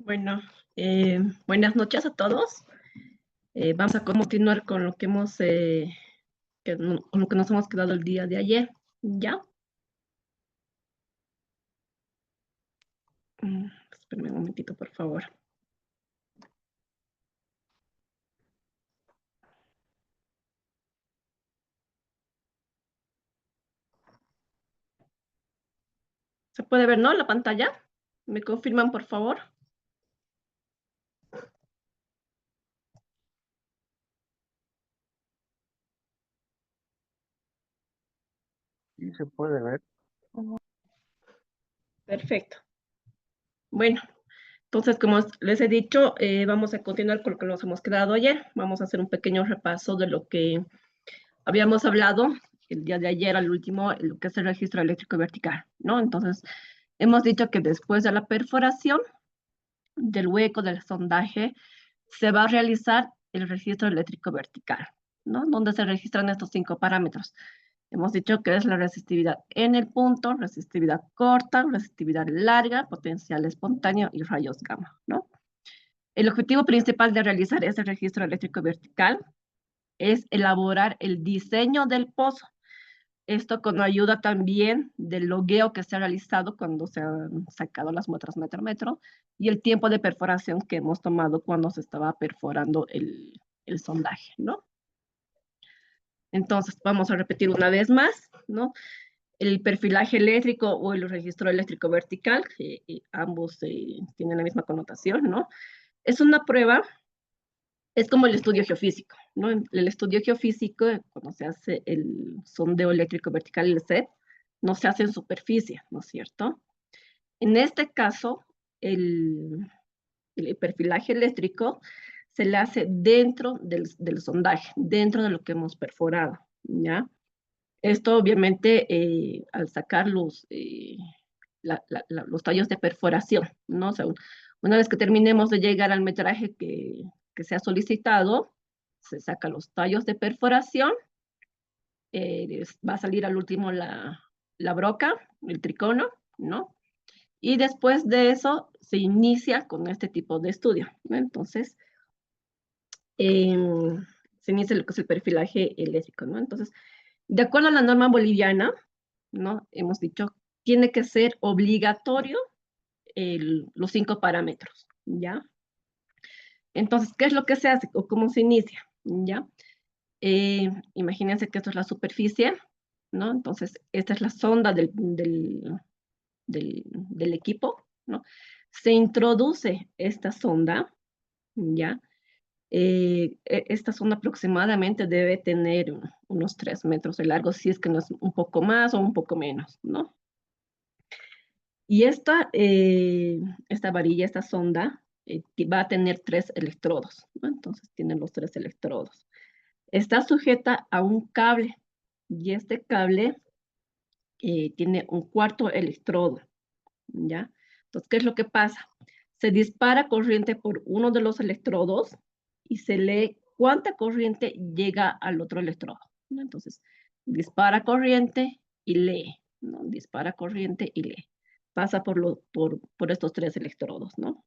Bueno, buenas noches a todos. Vamos a continuar con lo que con lo que nos hemos quedado el día de ayer. ¿Ya? Espérame un momentito, por favor. ¿Se puede ver, no, la pantalla? ¿Me confirman, por favor? Sí, se puede ver. Perfecto. Bueno, entonces, como les he dicho, vamos a continuar con lo que nos hemos quedado ayer. Vamos a hacer un pequeño repaso de lo que habíamos hablado el día de ayer, al último, lo que es el registro eléctrico vertical, ¿no? Entonces, hemos dicho que después de la perforación del hueco del sondaje, se va a realizar el registro eléctrico vertical, ¿no? Donde se registran estos 5 parámetros. Hemos dicho que es la resistividad en el punto, resistividad corta, resistividad larga, potencial espontáneo y rayos gamma, ¿no? El objetivo principal de realizar ese registro eléctrico vertical es elaborar el diseño del pozo. Esto con ayuda también del logueo que se ha realizado cuando se han sacado las muestras metro a metro y el tiempo de perforación que hemos tomado cuando se estaba perforando el sondaje, ¿no? Entonces, vamos a repetir una vez más, ¿no? El perfilaje eléctrico o el registro eléctrico vertical, ambos tienen la misma connotación, ¿no? Es una prueba, es como el estudio geofísico, ¿no? El estudio geofísico, cuando se hace el sondeo eléctrico vertical, el SEP, no se hace en superficie, ¿no es cierto? En este caso, el perfilaje eléctrico se le hace dentro del sondaje, dentro de lo que hemos perforado, ¿ya? Esto obviamente al sacar los tallos de perforación, ¿no? O sea, una vez que terminemos de llegar al metraje que se ha solicitado, se saca los tallos de perforación, va a salir al último la broca, el tricono, ¿no? Y después de eso se inicia con este tipo de estudio, ¿no? Entonces, se inicia lo que es el perfilaje eléctrico, ¿no? Entonces, de acuerdo a la norma boliviana, ¿no? Hemos dicho, tiene que ser obligatorio los 5 parámetros, ¿ya? Entonces, ¿qué es lo que se hace o cómo se inicia? ¿Ya? Imagínense que esto es la superficie, ¿no? Entonces, esta es la sonda del equipo, ¿no? Se introduce esta sonda, ¿ya? Esta sonda aproximadamente debe tener unos 3 metros de largo, si es que no es un poco más o un poco menos, ¿no? Y esta varilla, esta sonda, va a tener 3 electrodos, ¿no? Entonces tiene los 3 electrodos. Está sujeta a un cable y este cable tiene un cuarto electrodo, ¿ya? Entonces, ¿qué es lo que pasa? Se dispara corriente por uno de los electrodos y se lee cuánta corriente llega al otro electrodo, ¿no? Entonces, dispara corriente y lee, ¿no? Dispara corriente y lee. Pasa por estos 3 electrodos, ¿no?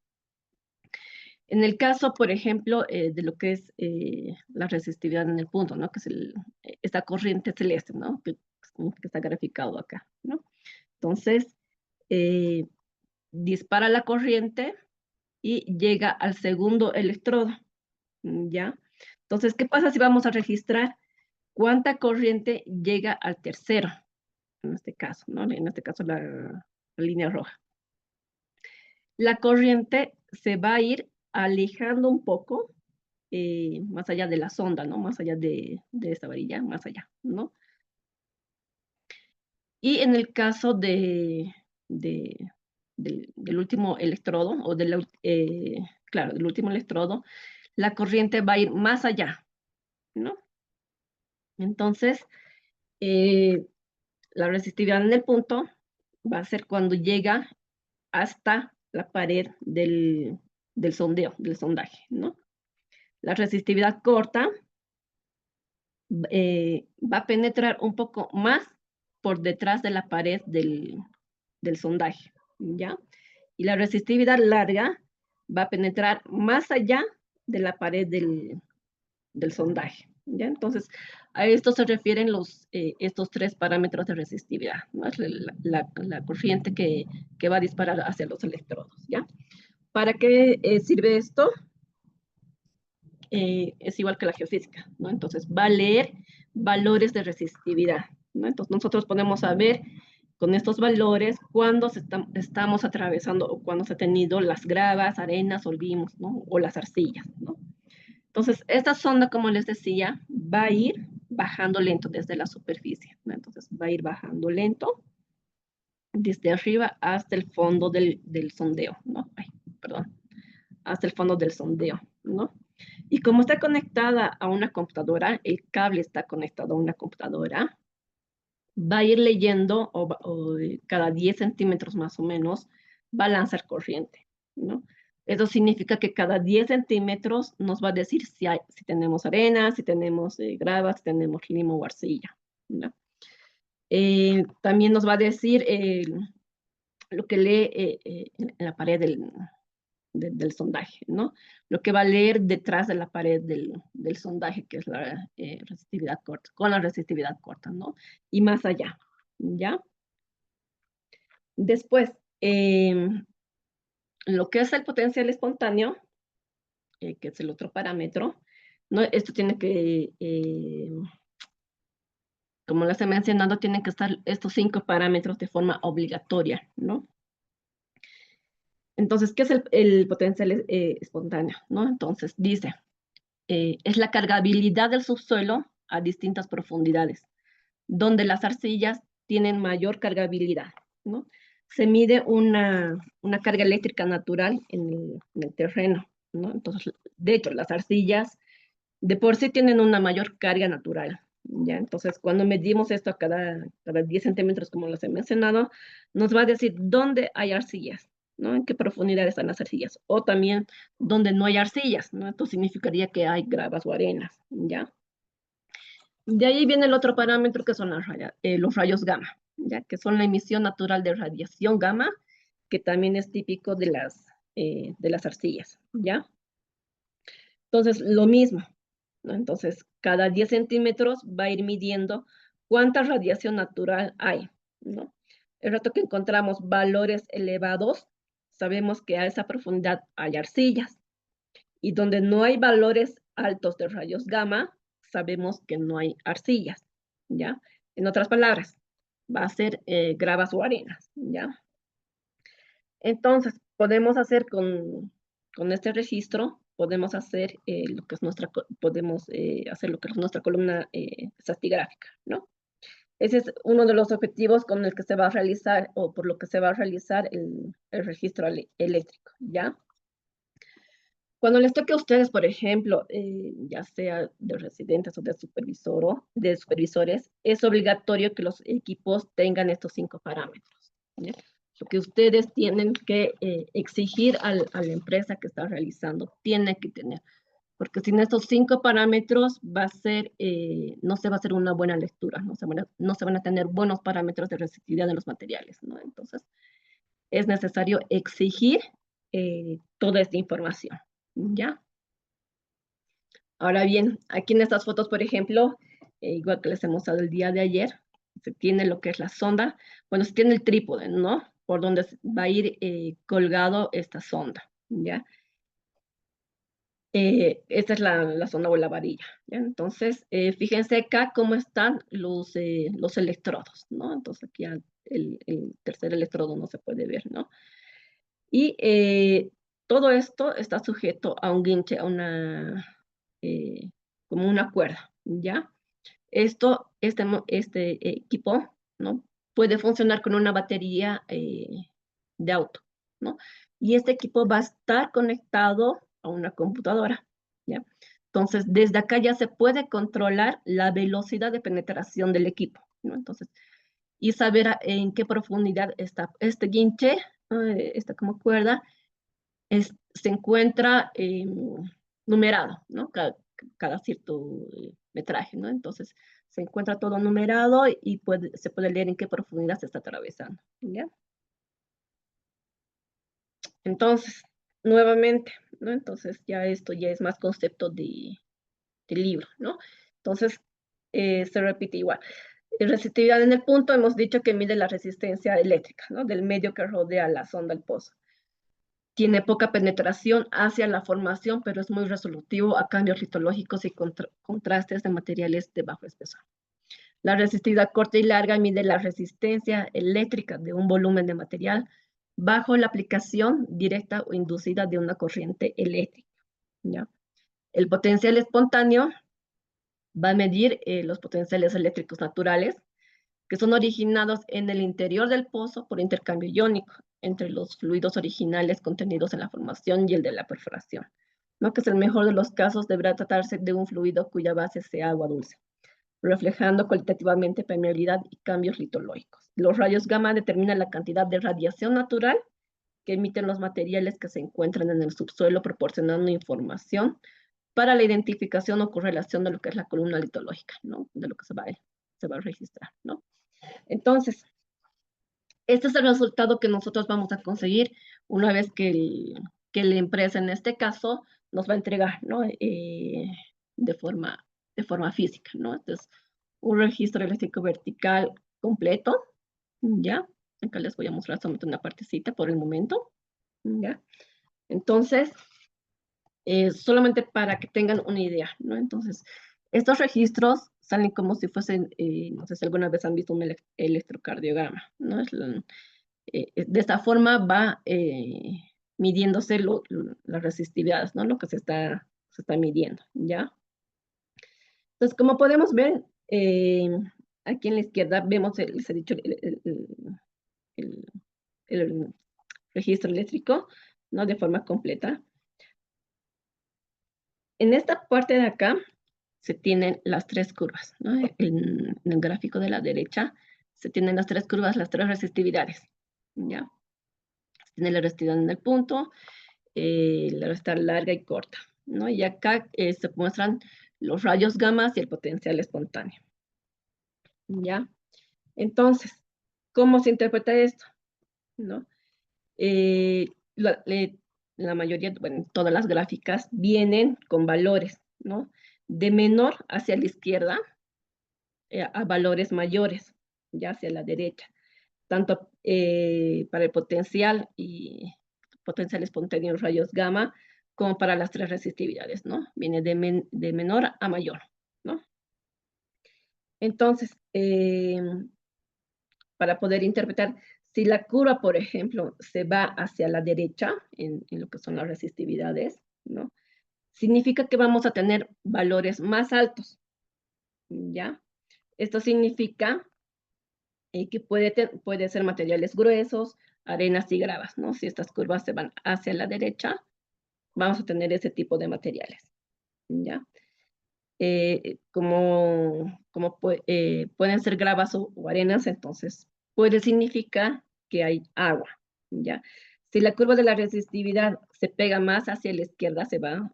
En el caso, por ejemplo, de lo que es la resistividad en el punto, ¿no? Que es esta corriente celeste, ¿no? Que está graficado acá, ¿no? Entonces, eh, dispara la corriente y llega al segundo electrodo, ¿ya? Entonces, ¿qué pasa si vamos a registrar cuánta corriente llega al tercero? En este caso, ¿no? En este caso, la línea roja. La corriente se va a ir alejando un poco más allá de la sonda, ¿no? Más allá de esta varilla, más allá, ¿no? Y en el caso de, del último electrodo, o claro, del último electrodo, la corriente va a ir más allá, ¿no? Entonces, eh, la resistividad en el punto va a ser cuando llega hasta la pared del sondeo, del sondaje, ¿no? La resistividad corta va a penetrar un poco más por detrás de la pared del sondaje, ¿ya? Y la resistividad larga va a penetrar más allá de la pared del sondaje. ¿Ya? Entonces, a esto se refieren estos tres parámetros de resistividad, ¿no? Es la corriente que va a disparar hacia los electrodos. ¿Ya? ¿Para qué sirve esto? Es igual que la geofísica, ¿no? Entonces, va a leer valores de resistividad, ¿no? Entonces, nosotros podemos saber con estos valores cuando estamos atravesando o cuando se han tenido las gravas, arenas, olivos, ¿no? O las arcillas, ¿no? Entonces, esta sonda, como les decía, va a ir bajando lento desde la superficie, ¿no? Entonces, va a ir bajando lento desde arriba hasta el fondo del sondeo, ¿no? Ay, perdón, hasta el fondo del sondeo, ¿no? Y como está conectada a una computadora, el cable está conectado a una computadora, va a ir leyendo cada 10 centímetros más o menos, va a lanzar corriente, ¿no? Eso significa que cada 10 centímetros nos va a decir si tenemos arena, si tenemos grava, si tenemos limo o arcilla, ¿no? También nos va a decir lo que lee en la pared del sondaje, ¿no? Lo que va a leer detrás de la pared del sondaje, que es la resistividad corta, con la resistividad corta, ¿no? Y más allá, ¿ya? Después, lo que es el potencial espontáneo, que es el otro parámetro, ¿no? Esto tiene que, como les he mencionado, tienen que estar estos 5 parámetros de forma obligatoria, ¿no? Entonces, ¿qué es el potencial espontáneo? ¿No? Entonces, dice, es la cargabilidad del subsuelo a distintas profundidades, donde las arcillas tienen mayor cargabilidad, ¿no? Se mide una carga eléctrica natural en el terreno, ¿no? Entonces, de hecho, las arcillas de por sí tienen una mayor carga natural, ¿ya? Entonces, cuando medimos esto a cada 10 centímetros, como les he mencionado, nos va a decir dónde hay arcillas, ¿no? En qué profundidad están las arcillas, o también dónde no hay arcillas, ¿no? Esto significaría que hay gravas o arenas, ¿ya? De ahí viene el otro parámetro que son los rayos gamma, ¿ya? Que son la emisión natural de radiación gamma, que también es típico de las arcillas, ¿ya? Entonces, lo mismo, ¿no? Entonces, cada 10 centímetros va a ir midiendo cuánta radiación natural hay, ¿no? El rato que encontramos valores elevados, sabemos que a esa profundidad hay arcillas. Y donde no hay valores altos de rayos gamma, sabemos que no hay arcillas, ¿ya? En otras palabras, va a ser gravas o arenas, ¿ya? Entonces, podemos hacer con este registro, podemos hacer lo que es podemos hacer lo que es nuestra columna estratigráfica, ¿no? Ese es uno de los objetivos con el que se va a realizar o por lo que se va a realizar el registro eléctrico, ¿ya? Cuando les toque a ustedes, por ejemplo, ya sea de residentes o de supervisores, es obligatorio que los equipos tengan estos 5 parámetros, ¿ya? Lo que ustedes tienen que exigir a la empresa que está realizando, tiene que tener, porque sin estos 5 parámetros no se va a hacer una buena lectura, no se van a tener buenos parámetros de resistividad de los materiales, ¿no? Entonces, es necesario exigir toda esta información, ¿ya? Ahora bien, aquí en estas fotos, por ejemplo, igual que les he mostrado el día de ayer, se tiene lo que es la sonda, bueno, se tiene el trípode, ¿no? Por donde va a ir colgado esta sonda, ¿ya? Esta es la sonda o la varilla, ¿ya? Entonces, fíjense acá cómo están los electrodos, ¿no? Entonces aquí el tercer electrodo no se puede ver, ¿no? Y todo esto está sujeto a un guinche, eh, como una cuerda, ¿ya? Este equipo, ¿no? Puede funcionar con una batería de auto, ¿no? Y este equipo va a estar conectado a una computadora, ¿ya? Entonces, desde acá ya se puede controlar la velocidad de penetración del equipo, ¿no? Entonces, y saber en qué profundidad está este guinche, esta como cuerda, se encuentra numerado, ¿no? Cada cierto metraje, ¿no? Entonces, se encuentra todo numerado y se puede leer en qué profundidad se está atravesando, ¿ya? Entonces, nuevamente, ¿no? Entonces ya esto ya es más concepto de libro, ¿no? Entonces se repite igual. Resistividad en el punto, hemos dicho que mide la resistencia eléctrica, ¿no? Del medio que rodea la sonda, el pozo. Tiene poca penetración hacia la formación, pero es muy resolutivo a cambios litológicos y contrastes de materiales de bajo espesor. La resistividad corta y larga mide la resistencia eléctrica de un volumen de material bajo la aplicación directa o inducida de una corriente eléctrica, ¿ya? El potencial espontáneo va a medir los potenciales eléctricos naturales que son originados en el interior del pozo por intercambio iónico entre los fluidos originales contenidos en la formación y el de la perforación, ¿no? Que es el mejor de los casos, deberá tratarse de un fluido cuya base sea agua dulce, reflejando cualitativamente permeabilidad y cambios litológicos. Los rayos gamma determinan la cantidad de radiación natural que emiten los materiales que se encuentran en el subsuelo, proporcionando información para la identificación o correlación de lo que es la columna litológica, ¿no? De lo que se va a registrar, ¿no? Entonces, este es el resultado que nosotros vamos a conseguir una vez que la empresa, en este caso, nos va a entregar, ¿no? De forma física, ¿no? Entonces, un registro eléctrico vertical completo, ¿ya? Acá les voy a mostrar solamente una partecita por el momento, ¿ya? Entonces, solamente para que tengan una idea, ¿no? Entonces, estos registros salen como si fuesen, no sé si alguna vez han visto un electrocardiograma, ¿no? De esta forma va midiéndose las resistividades, ¿no? Lo que se está midiendo, ¿ya? Entonces, como podemos ver, aquí en la izquierda vemos, les he dicho, el- el registro eléctrico, ¿no? De forma completa. En esta parte de acá se tienen las tres curvas, ¿no? En el gráfico de la derecha se tienen las tres curvas, las tres resistividades, ¿ya? Se tiene la resistividad en el punto, la resistividad larga y corta, ¿no? Y acá se muestran los rayos gamma y el potencial espontáneo, ¿ya? Entonces, ¿cómo se interpreta esto? ¿No? Eh, la, la mayoría, bueno, todas las gráficas vienen con valores, ¿no? De menor hacia la izquierda a valores mayores, ya hacia la derecha, tanto para el potencial espontáneo rayos gamma, como para las tres resistividades, ¿no? Viene de menor a mayor, ¿no? Entonces, para poder interpretar, si la curva, por ejemplo, se va hacia la derecha, en lo que son las resistividades, ¿no? Significa que vamos a tener valores más altos, ¿ya? Esto significa que puede ser materiales gruesos, arenas y gravas, ¿no? Si estas curvas se van hacia la derecha, vamos a tener ese tipo de materiales, ¿ya? Pueden ser gravas o arenas, entonces puede significar que hay agua, ¿ya? Si la curva de la resistividad se pega más hacia la izquierda, se va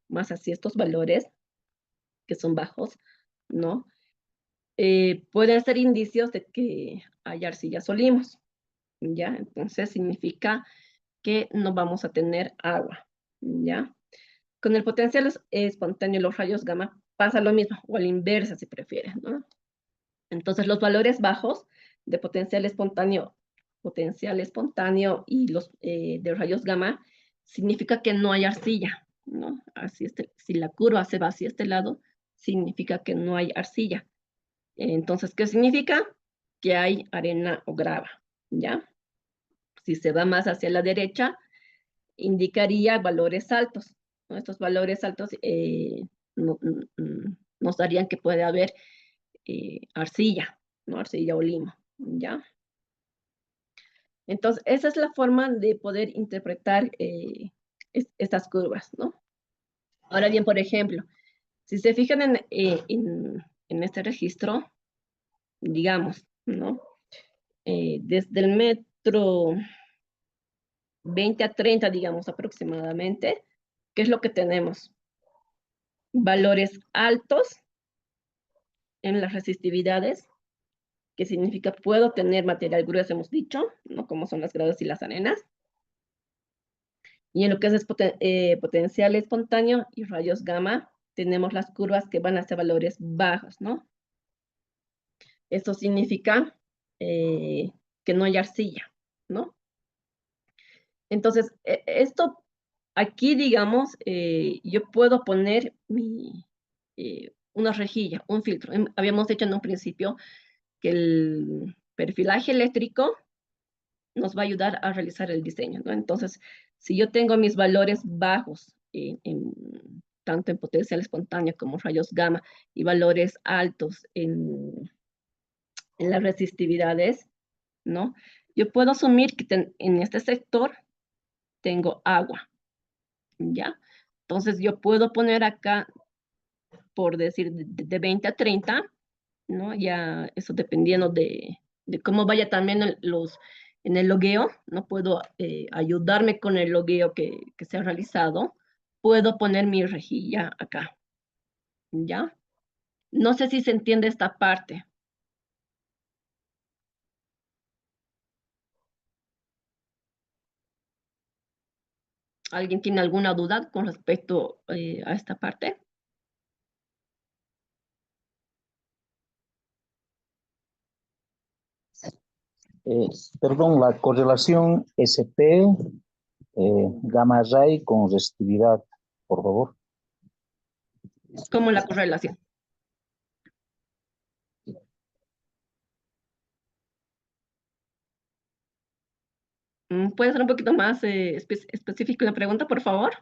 más hacia estos valores, que son bajos, ¿no? Pueden ser indicios de que hay arcillas o limos, ¿ya? Entonces significa que no vamos a tener agua, ¿ya? Con el potencial espontáneo, los rayos gamma, pasa lo mismo, o a la inversa si prefieren, ¿no? Entonces los valores bajos de potencial espontáneo y los de rayos gamma, significa que no hay arcilla, ¿no? Así si la curva se va hacia este lado, significa que no hay arcilla. Entonces, ¿qué significa? Que hay arena o grava, ¿ya? Si se va más hacia la derecha, indicaría valores altos, ¿no? Estos valores altos nos darían que puede haber arcilla, ¿no? Arcilla o limo, ¿ya? Entonces, esa es la forma de poder interpretar estas curvas, ¿no? Ahora bien, por ejemplo, si se fijan en este registro, digamos, ¿no? Desde el metro 20 a 30, digamos, aproximadamente, ¿qué es lo que tenemos? Valores altos en las resistividades, que significa puedo tener material grueso, hemos dicho, ¿no? Como son las gradas y las arenas. Y en lo que es potencial espontáneo y rayos gamma, tenemos las curvas que van hacia valores bajos, ¿no? Esto significa que no hay arcilla, ¿no? Entonces, esto aquí, digamos, yo puedo poner una rejilla, un filtro. Habíamos dicho en un principio que el perfilaje eléctrico nos va a ayudar a realizar el diseño, ¿no? Entonces, si yo tengo mis valores bajos, tanto en potencial espontáneo como rayos gamma, y valores altos en las resistividades, ¿no? Yo puedo asumir que en este sector tengo agua, ¿ya? Entonces yo puedo poner acá, por decir, de 20 a 30, ¿no? Ya eso dependiendo de cómo vaya también en el logueo, ¿no? Puedo ayudarme con el logueo que se ha realizado. Puedo poner mi rejilla acá, ¿ya? No sé si se entiende esta parte. ¿Alguien tiene alguna duda con respecto a esta parte? Eh, Perdón, la correlación SP, gamma ray con resistividad, por favor. ¿Cómo la correlación? ¿Puede ser un poquito más específico la pregunta, por favor?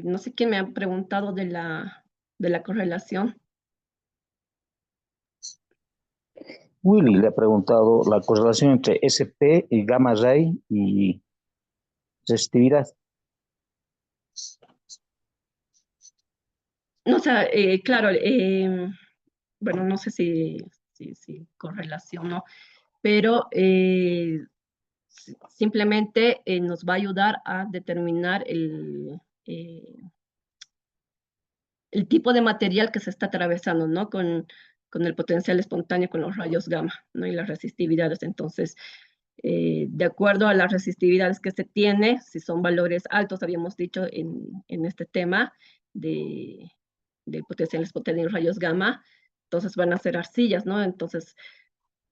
No sé quién me ha preguntado de la correlación. Willy le ha preguntado la correlación entre SP y gamma ray y resistividad. No, o sea, claro, bueno, no sé si correlaciono, pero simplemente nos va a ayudar a determinar el tipo de material que se está atravesando, ¿no? Con el potencial espontáneo, con los rayos gamma, ¿no? Y las resistividades. Entonces, de acuerdo a las resistividades que se tiene, si son valores altos, habíamos dicho en este tema del potencial espontáneo y rayos gamma, entonces van a ser arcillas, ¿no? Entonces,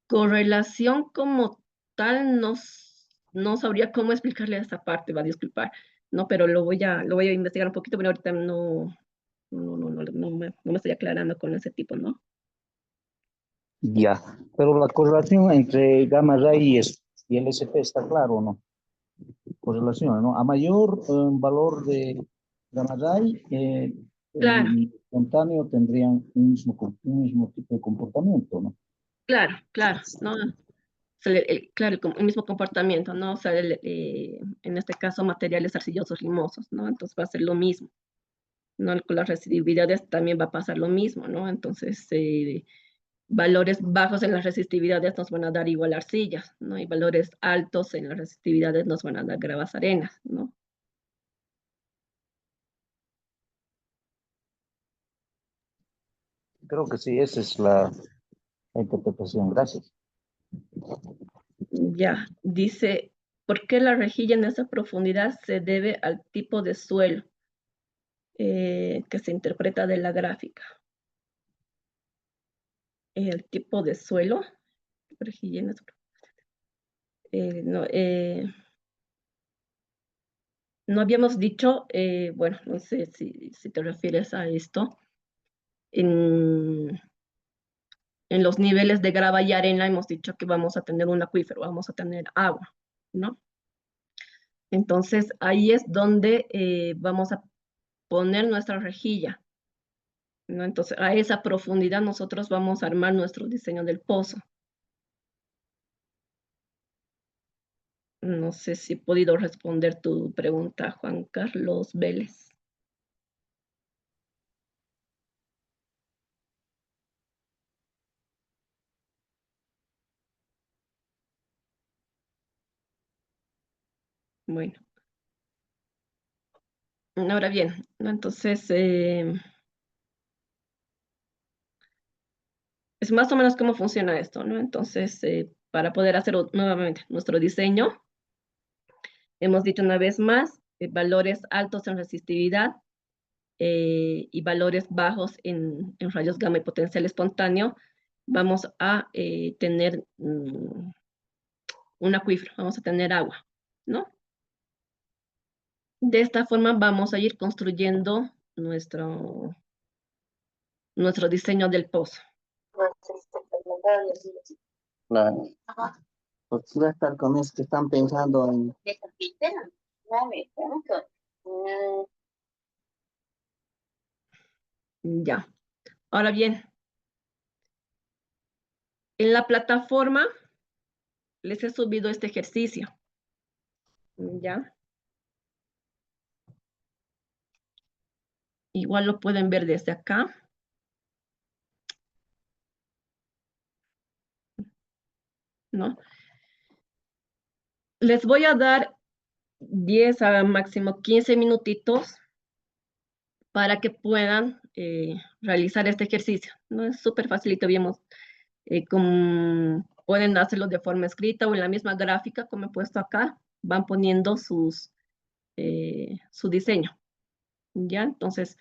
correlación como tal, no sabría cómo explicarle esa parte, va a disculpar, ¿no? Pero lo voy a investigar un poquito, pero ahorita no me estoy aclarando con ese tipo, ¿no? Ya, pero la correlación entre gamma ray y el SP está claro, ¿no? Correlación, ¿no? A mayor valor de gamma ray, Claro, el espontáneo tendrían un mismo tipo de comportamiento, ¿no? claro, ¿no? Claro, el mismo comportamiento, ¿no? O sea, en este caso, materiales arcillosos limosos, ¿no? Entonces va a ser lo mismo, ¿no? Con las resistividades también va a pasar lo mismo, ¿no? Entonces, valores bajos en las resistividades nos van a dar igual arcillas, ¿no? Y valores altos en las resistividades nos van a dar gravas arenas, ¿no? Creo que sí, esa es la interpretación. Gracias. Ya, dice, ¿por qué la rejilla en esa profundidad se debe al tipo de suelo que se interpreta de la gráfica? El tipo de suelo, rejilla en esa no, no habíamos dicho, bueno, no sé si te refieres a esto, en, en los niveles de grava y arena hemos dicho que vamos a tener un acuífero, vamos a tener agua, ¿no? Entonces ahí es donde vamos a poner nuestra rejilla, ¿no? Entonces a esa profundidad nosotros vamos a armar nuestro diseño del pozo. No sé si he podido responder tu pregunta, Juan Carlos Vélez. Bueno, ahora bien, ¿no? Entonces, es más o menos cómo funciona esto, ¿no? Entonces, para poder hacer nuevamente nuestro diseño, hemos dicho una vez más, valores altos en resistividad y valores bajos en rayos gamma y potencial espontáneo, vamos a tener un acuífero, vamos a tener agua, ¿no? De esta forma vamos a ir construyendo nuestro diseño del pozo. Claro. Pues va a estar con eso que están pensando en... Ya. Ahora bien, en la plataforma les he subido este ejercicio. ¿Ya? Igual lo pueden ver desde acá. ¿No? Les voy a dar 10 a máximo 15 minutitos para que puedan realizar este ejercicio. ¿No? Es súper facilito, vemos. Pueden hacerlo de forma escrita o en la misma gráfica, como he puesto acá, van poniendo su diseño. ¿Ya? Entonces,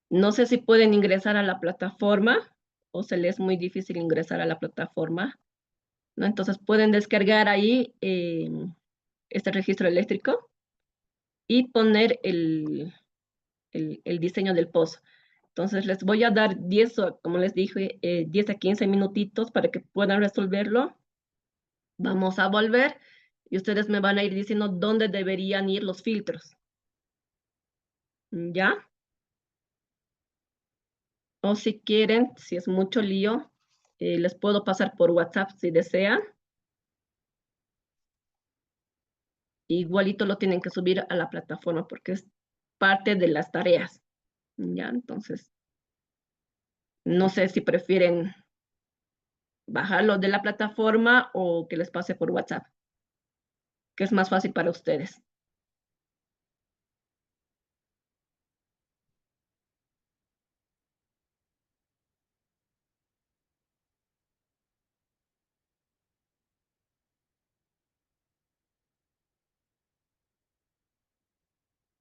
no sé si pueden ingresar a la plataforma o se les es muy difícil ingresar a la plataforma, ¿no? Entonces, pueden descargar ahí este registro eléctrico y poner el diseño del pozo. Entonces, les voy a dar 10, como les dije, 10 a 15 minutitos para que puedan resolverlo. Vamos a volver y ustedes me van a ir diciendo dónde deberían ir los filtros. ¿Ya? O si quieren, si es mucho lío, les puedo pasar por WhatsApp si desean. Igualito lo tienen que subir a la plataforma porque es parte de las tareas. ¿Ya? Entonces, no sé si prefieren bajarlo de la plataforma o que les pase por WhatsApp, que es más fácil para ustedes.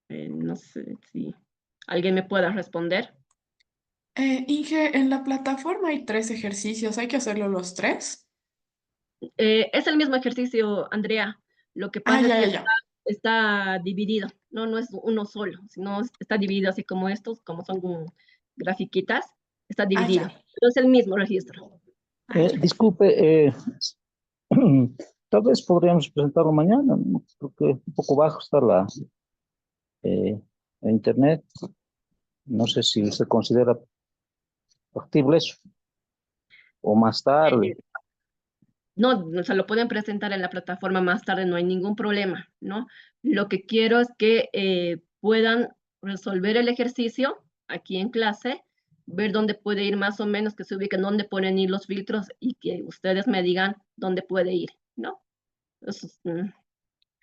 No sé si alguien me pueda responder. Inge, en la plataforma hay 3 ejercicios, ¿hay que hacerlo los 3? Es el mismo ejercicio, Andrea. Lo que Ah, pasa es ya, que ya, ya. está dividido. No es uno solo, sino está dividido así como estos, como son grafiquitas, está Ah, dividido. ya. Pero es el mismo registro. Ah, ya. Disculpe, tal vez podríamos presentarlo mañana, ¿no? Porque un poco bajo está la internet. No sé si se considera factible eso, o más tarde. Eh, no, o sea, lo pueden presentar en la plataforma más tarde, no hay ningún problema, ¿no? Lo que quiero es que puedan resolver el ejercicio aquí en clase, ver dónde puede ir más o menos, que se ubiquen dónde pueden ir los filtros y que ustedes me digan dónde puede ir, ¿no?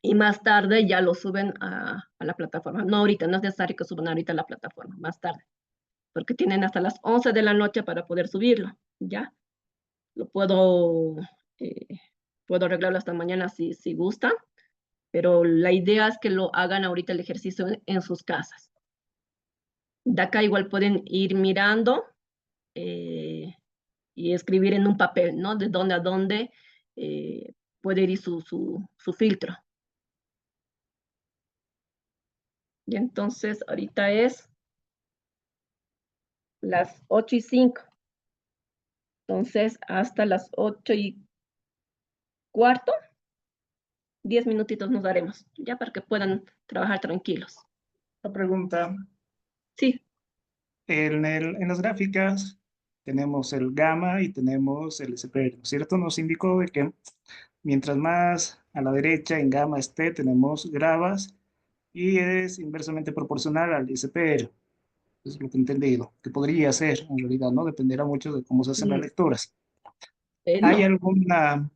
Y más tarde ya lo suben a la plataforma. No ahorita, no es necesario que suban ahorita a la plataforma, más tarde, porque tienen hasta las 11 de la noche para poder subirlo, ¿ya? Lo eh, puedo arreglarlo hasta mañana si gustan, pero la idea es que lo hagan ahorita el ejercicio en sus casas. De acá igual pueden ir mirando y escribir en un papel, ¿no? De dónde a dónde puede ir su filtro. Y entonces ahorita es las 8:05. Entonces, hasta las 8:15, 10 minutitos nos daremos, ya para que puedan trabajar tranquilos. La pregunta, Sí, en las gráficas tenemos el gamma y tenemos el SPR, ¿no es cierto? Nos indicó de que mientras más a la derecha en gamma esté, tenemos gravas y es inversamente proporcional al SPR. Es lo que he entendido, que podría ser, en realidad, ¿no? Dependerá mucho de cómo se hacen las lecturas. ¿Hay no. alguna,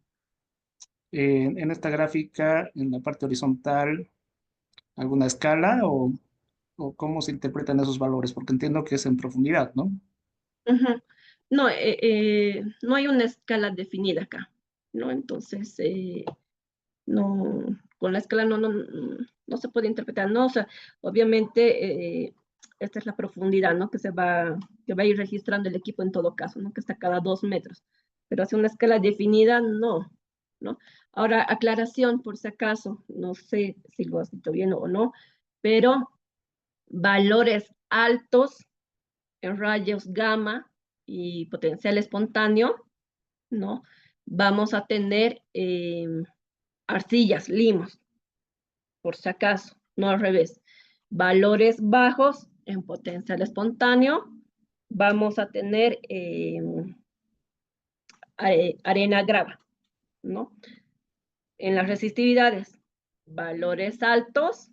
en esta gráfica, en la parte horizontal, alguna escala o cómo se interpretan esos valores? Porque entiendo que es en profundidad, ¿no? Ujú. No, no hay una escala definida acá, ¿no? Entonces, no, con la escala no se puede interpretar, ¿no? O sea, obviamente, esta es la profundidad, ¿no? Que va a ir registrando el equipo en todo caso, ¿no? Que está cada 2 metros. Pero hace una escala definida, no, ¿no? Ahora, aclaración, por si acaso, no sé si lo has dicho bien o no, pero valores altos en rayos gamma y potencial espontáneo, ¿no? Vamos a tener arcillas, limos, por si acaso, no al revés. Valores bajos en potencial espontáneo, vamos a tener arena grava, ¿no? En las resistividades, valores altos,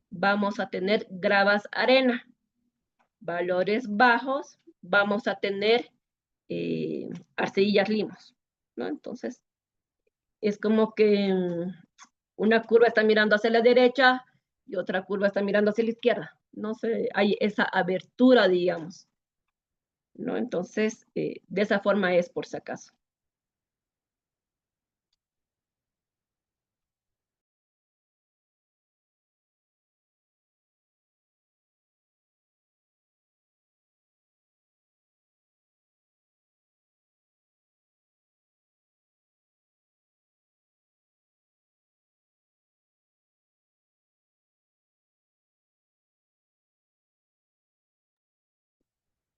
vamos a tener gravas arena. Valores bajos, vamos a tener arcillas limos, ¿no? Entonces, es como que una curva está mirando hacia la derecha y otra curva está mirando hacia la izquierda. No sé, hay esa abertura, digamos, ¿no? Entonces, de esa forma es por si acaso.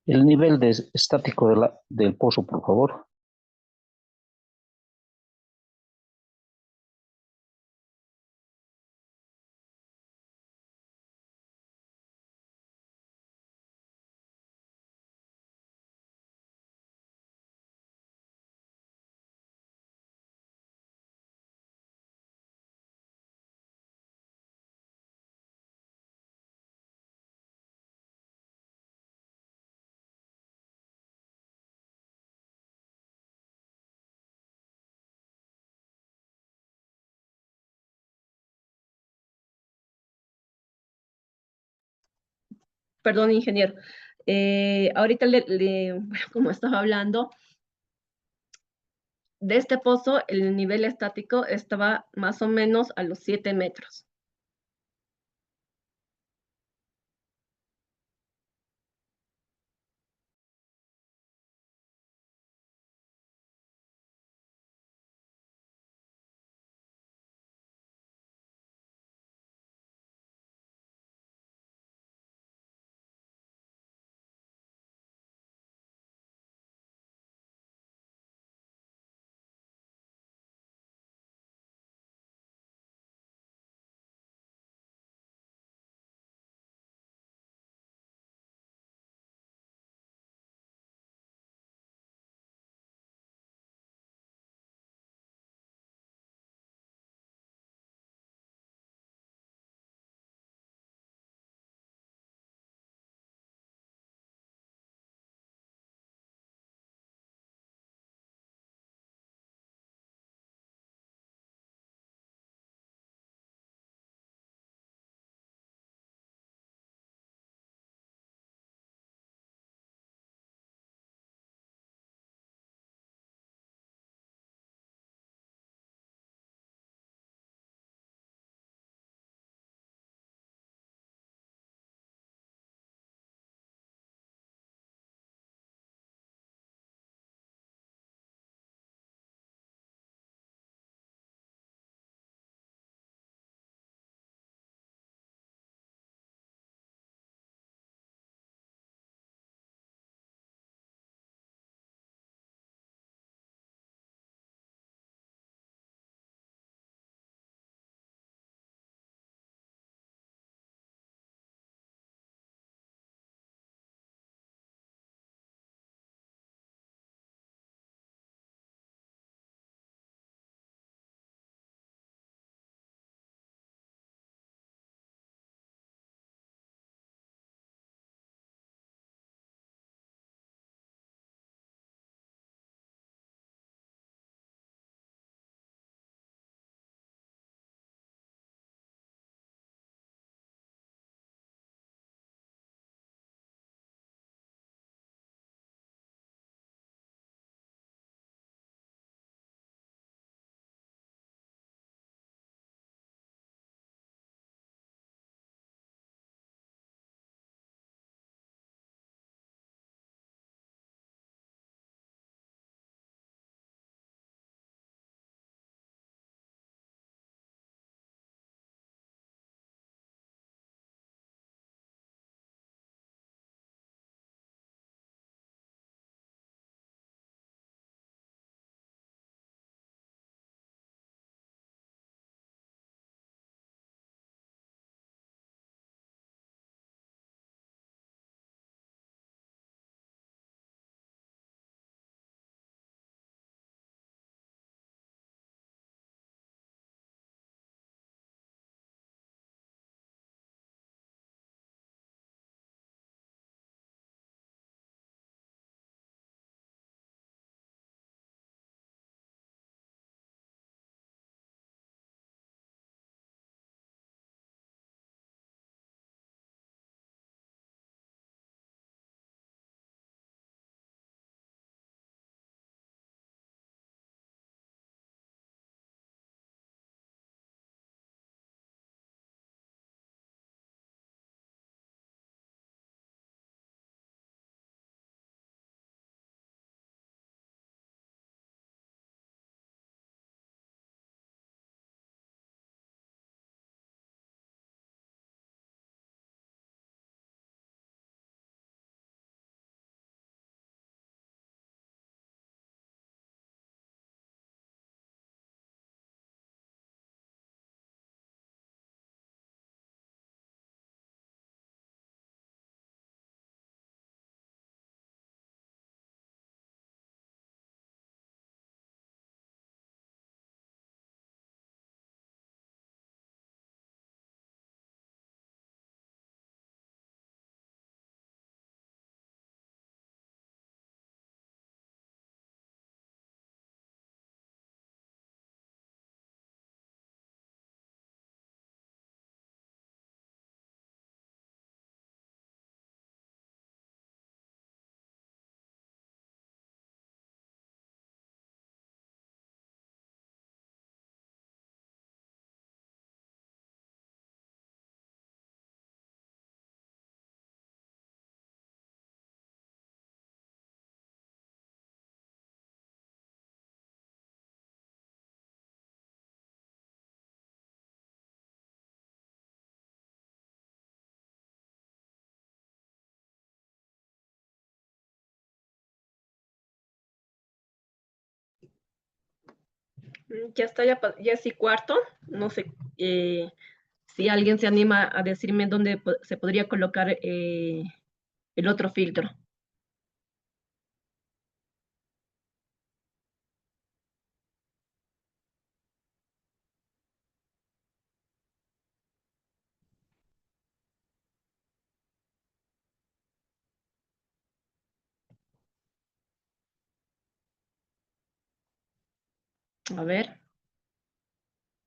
El nivel estático del pozo, por favor. Perdón, ingeniero. Ahorita, como estaba hablando, de este pozo, el nivel estático estaba más o menos a los 7 metros. Ya está, ya es y cuarto. No sé si alguien se anima a decirme dónde se podría colocar el otro filtro. A ver,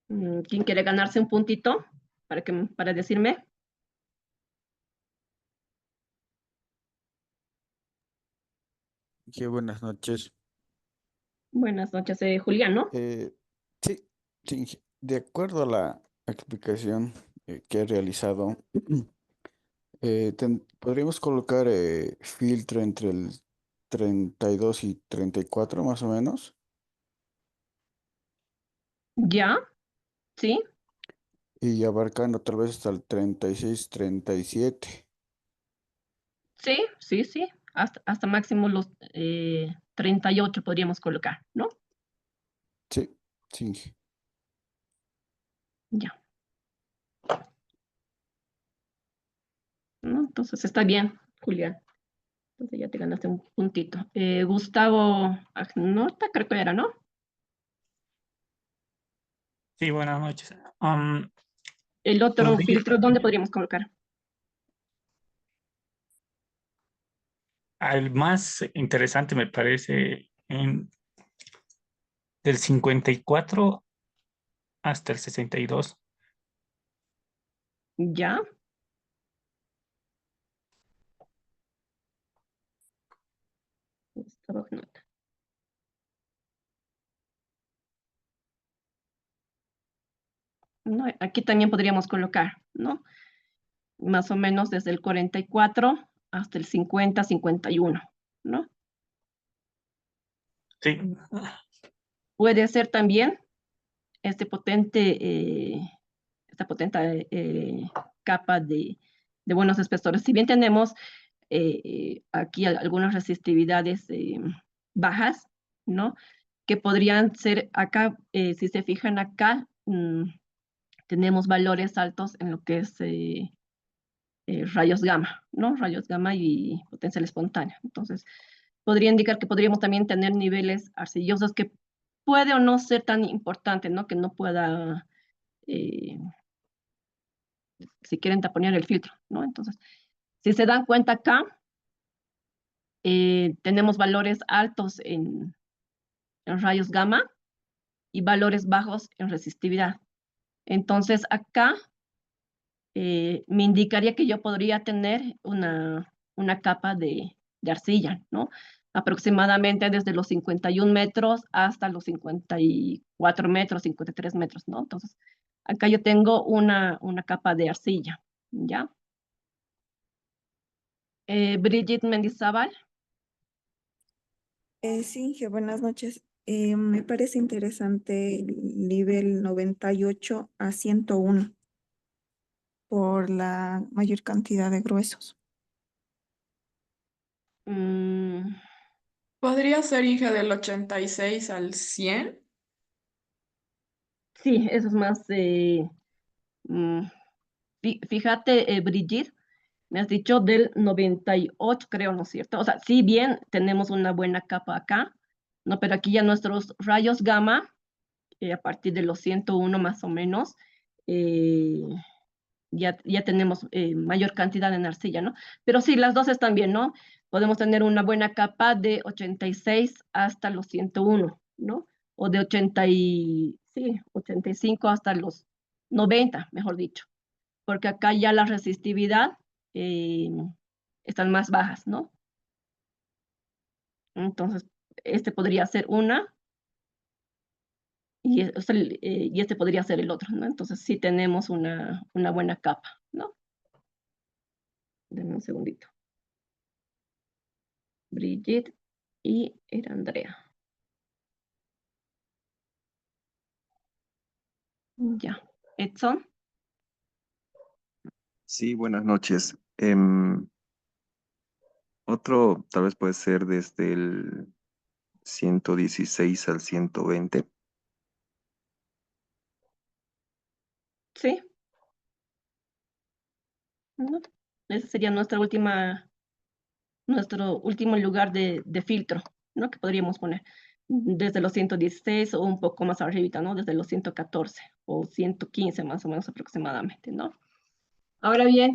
¿quién quiere ganarse un puntito para decirme? Qué buenas noches. Buenas noches, Julián, ¿no? Eh, sí, sí, de acuerdo a la explicación que he realizado, podríamos colocar filtro entre el 32 y 34 más o menos. Ya, sí, Y abarcando tal vez hasta el 36, 37. sí. Hasta máximo los 38 podríamos colocar, ¿no? Sí, sí. Ya, ¿no? Entonces está bien, Julián. Entonces ya te ganaste un puntito. Gustavo Agnota, creo que era, ¿no? Sí, buenas noches. El otro ¿Podría, filtro, ¿dónde podríamos colocar? al más interesante me parece del 54 hasta el 62? Ya, Gustavo Agnota. No, aquí también podríamos colocar, ¿no? Más o menos desde el 44 hasta el 50, 51, ¿no? Sí, Puede ser también este potente, esta potente capa de buenos espesores. Si bien tenemos aquí algunas resistividades bajas, ¿no? Que podrían ser acá, si se fijan acá, tenemos valores altos en lo que es rayos gamma, ¿no? Rayos gamma y potencial espontáneo. Entonces, podría indicar que podríamos también tener niveles arcillosos que puede o no ser tan importante, ¿no? Que no pueda, eh, si quieren taponear el filtro, ¿no? Entonces, si se dan cuenta acá, tenemos valores altos en rayos gamma y valores bajos en resistividad. Entonces, acá me indicaría que yo podría tener una capa de arcilla, ¿no? Aproximadamente desde los 51 metros hasta los 54 metros, 53 metros, ¿no? Entonces, acá yo tengo una capa de arcilla, ¿ya? Brigitte Mendizábal, Sí, Inge, buenas noches. Me parece interesante el nivel 98 a 101 por la mayor cantidad de gruesos. mm, ¿Podría ser hija del 86 al 100? sí, eso es más, mm, fíjate, Brigitte, me has dicho del 98, creo, ¿no es cierto? O sea, si bien tenemos una buena capa acá, ¿no? Pero aquí ya nuestros rayos gamma, a partir de los 101 más o menos, eh, ya tenemos mayor cantidad en arcilla, ¿no? Pero sí, las dos están bien, ¿no? Podemos tener una buena capa de 86 hasta los 101, ¿no? O de 85 hasta los 90, mejor dicho, porque acá ya la resistividad eh, están más bajas, ¿no? Entonces, este podría ser una o sea, y este podría ser el otro, ¿no? Entonces, sí tenemos una buena capa, ¿no? Denme un segundito. Brigitte y era Andrea. Ya. Edson, Sí, buenas noches. Otro tal vez puede ser desde el 116 al 120. ¿no? Ese sería nuestro último lugar de filtro, ¿no? Que podríamos poner desde los 116 o un poco más arribita, ¿no? Desde los 114 o 115 más o menos aproximadamente, ¿no? Ahora bien,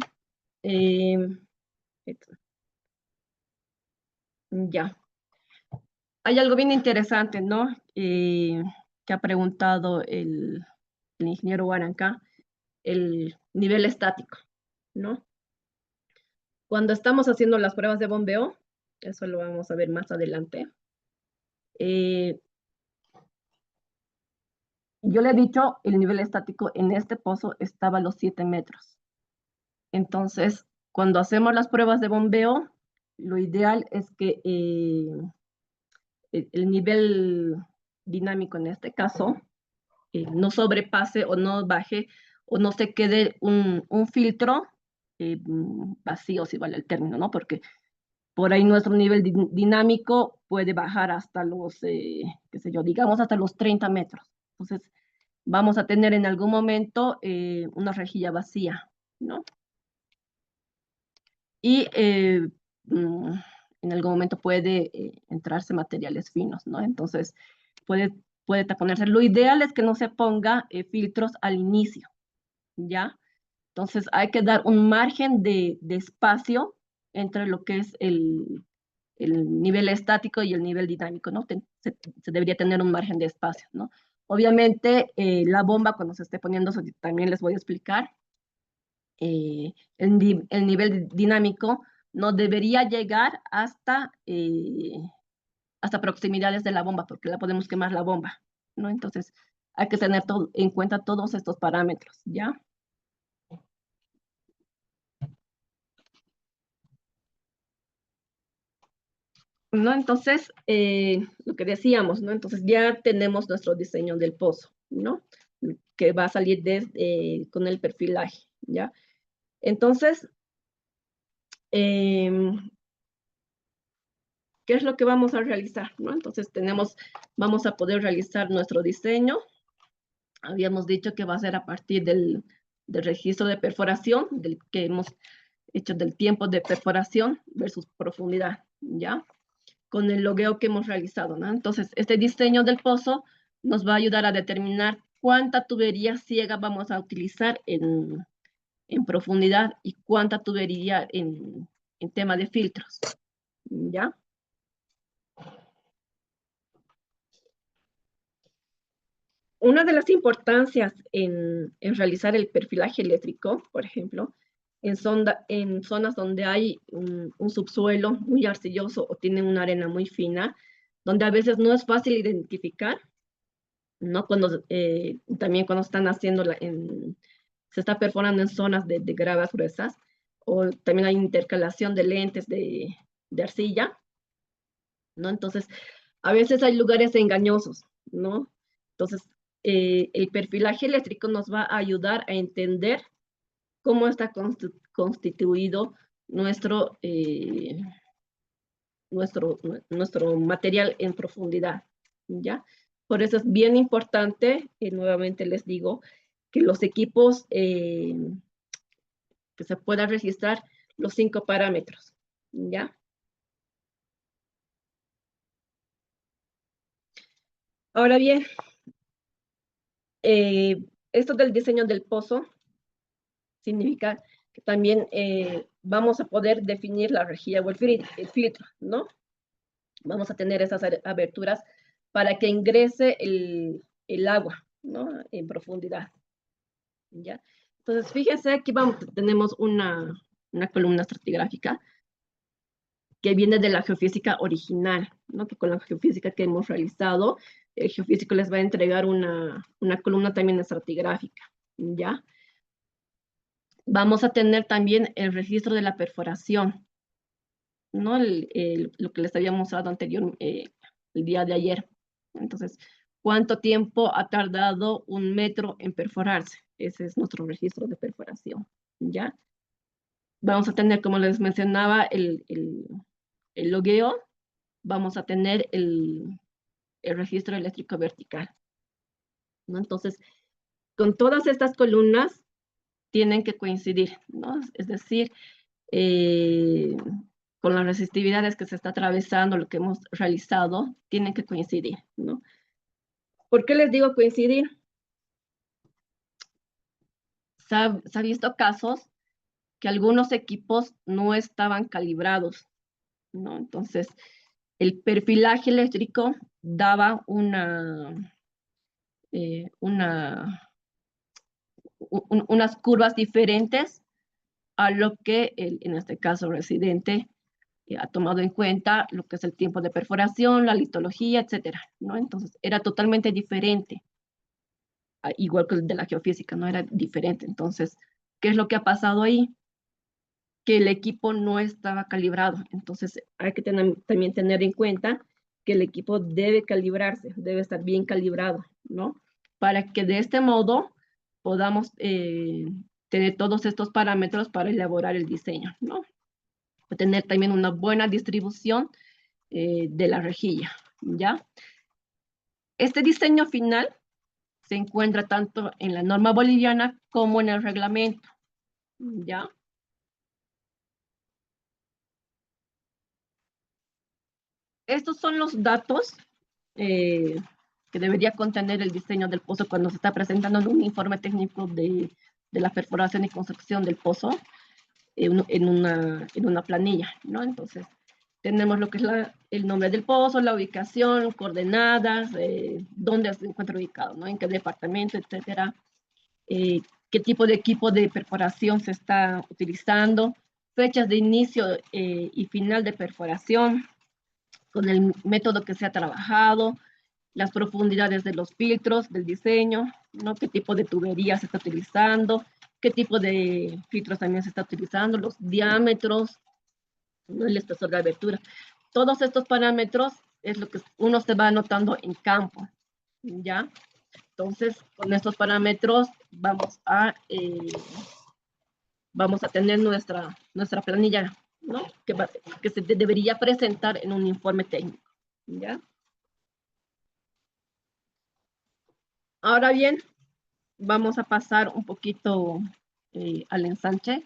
ya. Hay algo bien interesante, ¿no? Que ha preguntado el ingeniero Huaranca, el nivel estático, ¿no? Cuando estamos haciendo las pruebas de bombeo, eso lo vamos a ver más adelante, yo le he dicho, el nivel estático en este pozo estaba a los 7 metros. Entonces, cuando hacemos las pruebas de bombeo, lo ideal es que el nivel dinámico en este caso no sobrepase o no baje o no se quede un filtro vacío, si vale el término, ¿no? Porque por ahí nuestro nivel dinámico puede bajar hasta los, qué sé yo, digamos hasta los 30 metros. Entonces, vamos a tener en algún momento una rejilla vacía, ¿no? Y en algún momento puede entrarse materiales finos, ¿no? Entonces, puede taponarse. Lo ideal es que no se ponga filtros al inicio, ¿ya? Entonces, hay que dar un margen de espacio entre lo que es el nivel estático y el nivel dinámico, ¿no? Se debería tener un margen de espacio, ¿no? Obviamente, la bomba, cuando se esté poniendo, también les voy a explicar, el nivel dinámico no debería llegar hasta proximidades de la bomba, porque la podemos quemar la bomba, ¿no? Entonces, hay que tener en cuenta todos estos parámetros, ¿ya? ¿No? Entonces, lo que decíamos, ¿no? Entonces ya tenemos nuestro diseño del pozo, ¿no? Que va a salir con el perfilaje, ¿ya? Entonces, ¿qué es lo que vamos a realizar, ¿no? Entonces vamos a poder realizar nuestro diseño. Habíamos dicho que va a ser a partir del registro de perforación, del que hemos hecho del tiempo de perforación versus profundidad, ¿ya? Con el logueo que hemos realizado, ¿no? Entonces, este diseño del pozo nos va a ayudar a determinar cuánta tubería ciega vamos a utilizar en profundidad y cuánta tubería en tema de filtros, ¿ya? Una de las importancias en realizar el perfilaje eléctrico, por ejemplo, en zonas donde hay un subsuelo muy arcilloso o tienen una arena muy fina, donde a veces no es fácil identificar, ¿no? También cuando están haciendo, se está perforando en zonas de gravas gruesas, o también hay intercalación de lentes de arcilla, ¿no? Entonces, a veces hay lugares engañosos, ¿no? Entonces, el perfilaje eléctrico nos va a ayudar a entender cómo está constituido nuestro material en profundidad, ¿ya? Por eso es bien importante, nuevamente les digo, que los equipos, que se puedan registrar los 5 parámetros, ¿ya? Ahora bien, esto del diseño del pozo significa que también vamos a poder definir la rejilla o el filtro, ¿no? Vamos a tener esas aberturas para que ingrese el agua, ¿no? En profundidad, ¿ya? Entonces, fíjense, aquí tenemos una columna estratigráfica que viene de la geofísica original, ¿no? Que con la geofísica que hemos realizado, el geofísico les va a entregar una columna también estratigráfica, ¿ya? Vamos a tener también el registro de la perforación, ¿no? Lo que les habíamos dado anterior, el día de ayer. Entonces, ¿cuánto tiempo ha tardado un metro en perforarse? Ese es nuestro registro de perforación, ¿ya? Vamos a tener, como les mencionaba, el logueo. Vamos a tener el registro eléctrico vertical, ¿no? Entonces, con todas estas columnas, tienen que coincidir, ¿no? Es decir, con las resistividades que se está atravesando, lo que hemos realizado, tienen que coincidir, ¿no? ¿Por qué les digo coincidir? Se ha visto casos que algunos equipos no estaban calibrados, ¿no? Entonces, el perfilaje eléctrico daba unas curvas diferentes a lo que en este caso residente ha tomado en cuenta lo que es el tiempo de perforación, la litología, etcétera, ¿no? Entonces, era totalmente diferente, igual que el de la geofísica, ¿no? Era diferente. Entonces, ¿qué es lo que ha pasado ahí? Que el equipo no estaba calibrado. Entonces, hay que también tener en cuenta que el equipo debe calibrarse, debe estar bien calibrado, ¿no? Para que de este modo podamos tener todos estos parámetros para elaborar el diseño, ¿no? Tener también una buena distribución de la rejilla, ¿ya? Este diseño final se encuentra tanto en la norma boliviana como en el reglamento, ¿ya? Estos son los datos que debería contener el diseño del pozo cuando se está presentando en un informe técnico de la perforación y construcción del pozo en una planilla, ¿no? Entonces, tenemos lo que es el nombre del pozo, la ubicación, coordenadas, dónde se encuentra ubicado, ¿no? En qué departamento, etcétera. Qué tipo de equipo de perforación se está utilizando, fechas de inicio y final de perforación, con el método que se ha trabajado, las profundidades de los filtros, del diseño, ¿no? Qué tipo de tubería se está utilizando, qué tipo de filtros también se está utilizando, los diámetros, ¿no? El espesor de abertura. Todos estos parámetros es lo que uno se va anotando en campo, ¿ya? Entonces, con estos parámetros vamos a tener nuestra planilla, ¿no? Que se debería presentar en un informe técnico, ¿ya? Ahora bien, vamos a pasar un poquito al ensanche.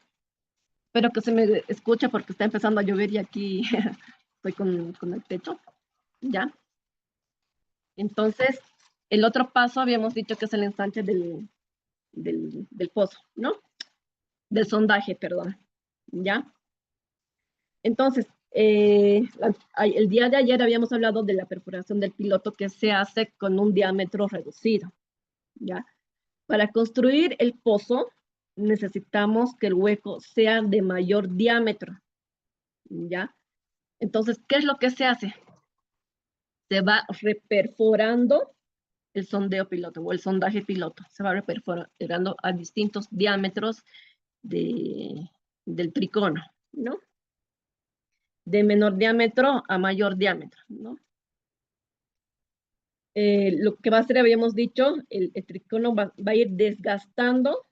Espero que se me escuche porque está empezando a llover y aquí estoy con el techo, ¿ya? Entonces, el otro paso habíamos dicho que es el ensanche del pozo, ¿no? Del sondaje, perdón, ¿ya? Entonces, el día de ayer habíamos hablado de la perforación del piloto que se hace con un diámetro reducido, ¿ya? Para construir el pozo necesitamos que el hueco sea de mayor diámetro, ¿ya? Entonces, ¿qué es lo que se hace? Se va reperforando el sondeo piloto o el sondaje piloto. Se va reperforando a distintos diámetros del tricono, ¿no? De menor diámetro a mayor diámetro, ¿no? Lo que va a hacer, habíamos dicho, el tricono va a ir desgastando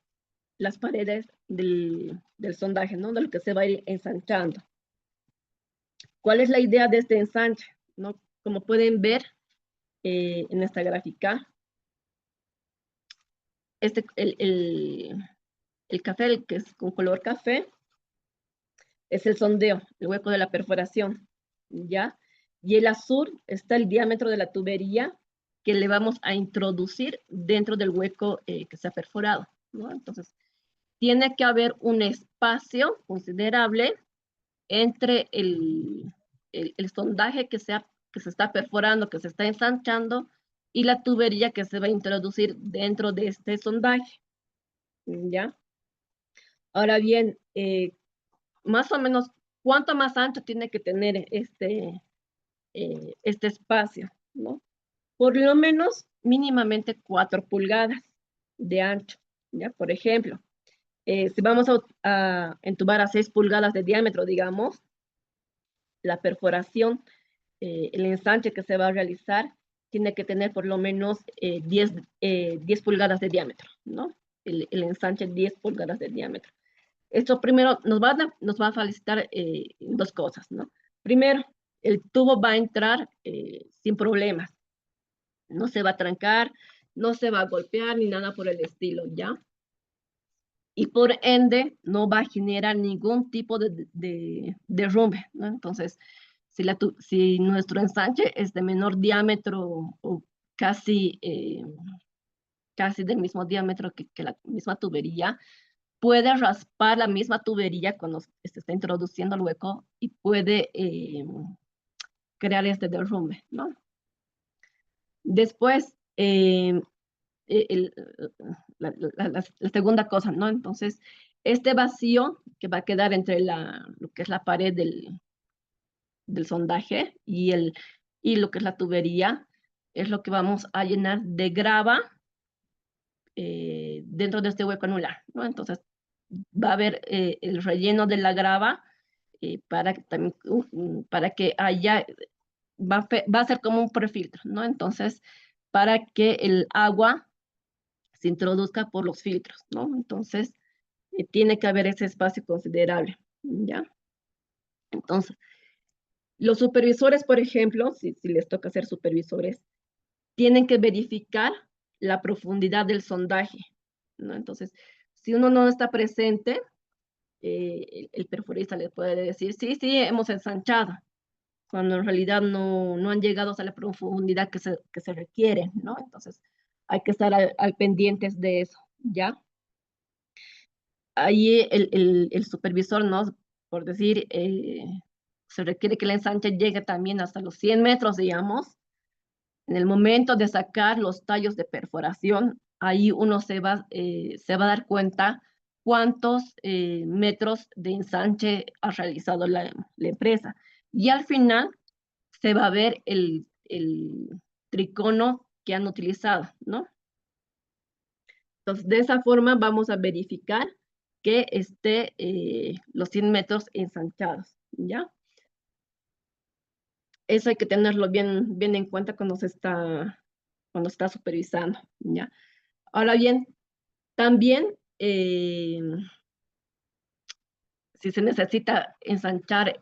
las paredes del sondaje, ¿no? De lo que se va a ir ensanchando. ¿Cuál es la idea de este ensanche? ¿No? Como pueden ver en esta gráfica, el café, que es con color café, es el sondeo, el hueco de la perforación, ¿ya? Y el azul está el diámetro de la tubería que le vamos a introducir dentro del hueco que se ha perforado, ¿no? Entonces, tiene que haber un espacio considerable entre el sondaje que se está perforando, que se está ensanchando, y la tubería que se va a introducir dentro de este sondaje, ¿ya? Ahora bien, más o menos, ¿cuánto más ancho tiene que tener este espacio, ¿no? Por lo menos mínimamente 4 pulgadas de ancho, ¿ya? Por ejemplo, si vamos a entubar a 6 pulgadas de diámetro, digamos, la perforación, el ensanche que se va a realizar, tiene que tener por lo menos 10 pulgadas de diámetro, ¿no? El ensanche 10 pulgadas de diámetro. Esto primero nos va a facilitar dos cosas, ¿no? Primero, el tubo va a entrar sin problemas. No se va a trancar, no se va a golpear ni nada por el estilo, ¿ya? y por ende no va a generar ningún tipo de derrumbe, ¿no? Entonces, si nuestro ensanche es de menor diámetro o casi, casi del mismo diámetro que la misma tubería, puede raspar la misma tubería cuando se está introduciendo el hueco y puede crear este derrumbe, ¿no? Después, la segunda cosa, ¿no? Entonces, este vacío que va a quedar entre lo que es la pared del sondaje y lo que es la tubería, es lo que vamos a llenar de grava dentro de este hueco anular, ¿no? Entonces, va a haber el relleno de la grava para que haya, va a ser como un prefiltro, ¿no? Entonces, para que el agua se introduzca por los filtros, ¿no? Entonces, tiene que haber ese espacio considerable, ¿ya? Entonces, los supervisores, por ejemplo, si les toca ser supervisores, tienen que verificar la profundidad del sondaje, ¿no? Entonces, si uno no está presente, el perforista le puede decir, sí, sí, hemos ensanchado, cuando en realidad no han llegado a la profundidad que se requiere, ¿no? Entonces, hay que estar al pendientes de eso, ¿ya? Ahí el supervisor, ¿no? Por decir, se requiere que el ensanche llegue también hasta los 100 metros, digamos. En el momento de sacar los tallos de perforación, ahí uno se va a dar cuenta cuántos metros de ensanche ha realizado la empresa. Y al final se va a ver el tricono que han utilizado, ¿no? Entonces, de esa forma vamos a verificar que esté los 100 metros ensanchados, ¿ya? Eso hay que tenerlo bien en cuenta cuando se está supervisando, ¿ya? Ahora bien, también si se necesita ensanchar,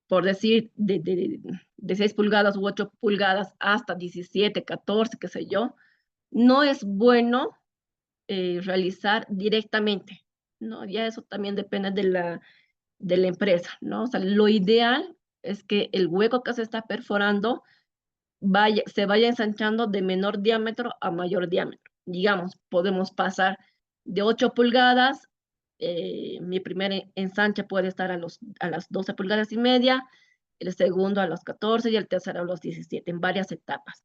por decir, de 6 pulgadas u 8 pulgadas hasta 17, 14, qué sé yo, no es bueno realizar directamente, ¿no? Ya eso también depende de la empresa, ¿no? O sea, lo ideal es que el hueco que se está perforando se vaya ensanchando de menor diámetro a mayor diámetro. Digamos, podemos pasar de 8 pulgadas, mi primer ensanche puede estar a las 12 pulgadas y media, el segundo a los 14 y el tercero a los 17, en varias etapas,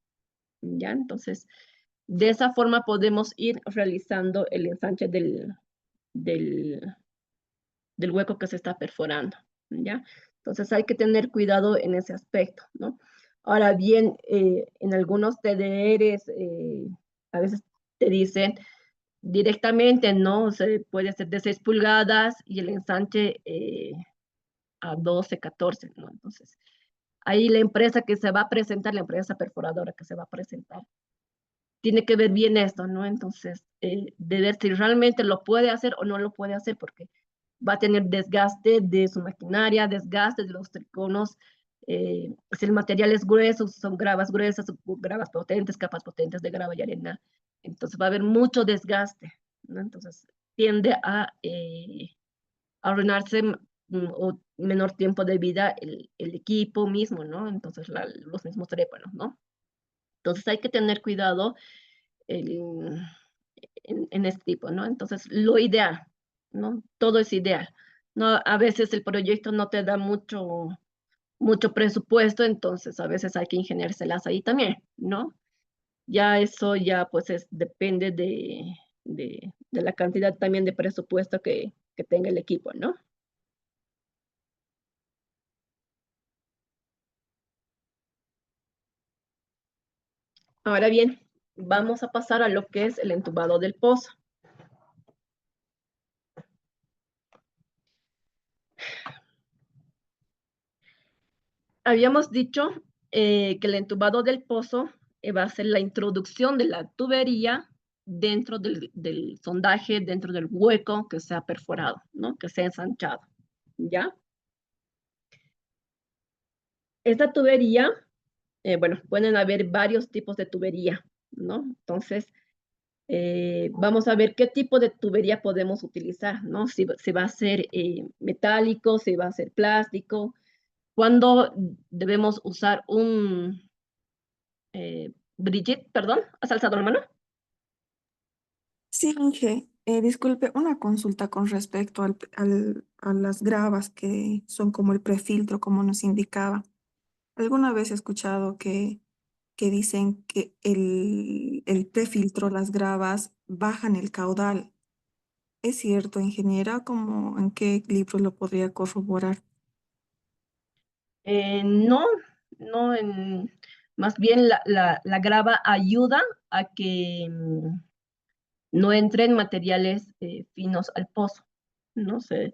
¿ya? Entonces, de esa forma podemos ir realizando el ensanche del, del hueco que se está perforando, ¿ya? Entonces hay que tener cuidado en ese aspecto, ¿no? Ahora bien, en algunos TDRs a veces te dicen directamente, ¿no? Se puede hacer de 6 pulgadas y el ensanche a 12, 14, ¿no? Entonces, ahí la empresa que se va a presentar, la empresa perforadora que se va a presentar, tiene que ver bien esto, ¿no? Entonces, de ver si realmente lo puede hacer o no lo puede hacer, porque va a tener desgaste de su maquinaria, desgaste de los triconos. Si el material es grueso, son gravas gruesas, gravas potentes, capas potentes de grava y arena, entonces va a haber mucho desgaste, ¿no? Entonces tiende a arruinarse o menor tiempo de vida el equipo mismo, ¿no? Entonces los mismos trépanos, ¿no? Entonces hay que tener cuidado en este tipo, ¿no? Entonces, lo ideal, ¿no? Todo es ideal, ¿no? A veces el proyecto no te da mucho presupuesto, entonces a veces hay que ingeniárselas ahí también, ¿no? Ya eso ya pues depende de la cantidad también de presupuesto que tenga el equipo, ¿no? Ahora bien, vamos a pasar a lo que es el entubado del pozo. Habíamos dicho que el entubado del pozo va a ser la introducción de la tubería dentro del sondaje, dentro del hueco que se ha perforado, ¿no? Que se ha ensanchado, ¿ya? Esta tubería, bueno, pueden haber varios tipos de tubería, ¿no? Entonces, Vamos a ver qué tipo de tubería podemos utilizar, ¿no? Si va a ser metálico, si va a ser plástico, cuándo debemos usar un Brigitte, perdón, ¿has alzado la mano? Sí, Inge, disculpe, una consulta con respecto a las gravas que son como el prefiltro, como nos indicaba. Alguna vez he escuchado que dicen que el prefiltro, las gravas, bajan el caudal. ¿Es cierto, ingeniera? ¿Cómo, en qué libro lo podría corroborar? No, no, más bien la grava ayuda a que no entren materiales finos al pozo, no sé,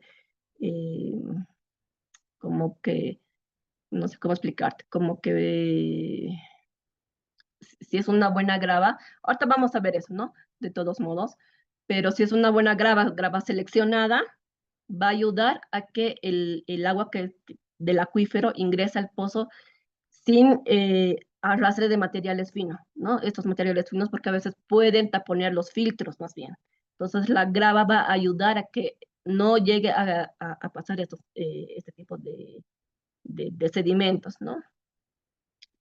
eh, como que, no sé cómo explicarte, como que si es una buena grava, ahorita vamos a ver eso, ¿no? De todos modos, pero si es una buena grava seleccionada, va a ayudar a que el agua del acuífero ingrese al pozo sin arrastre de materiales finos, ¿no? Estos materiales finos porque a veces pueden taponear los filtros más bien. Entonces la grava va a ayudar a que no llegue a pasar este tipo de sedimentos, ¿no?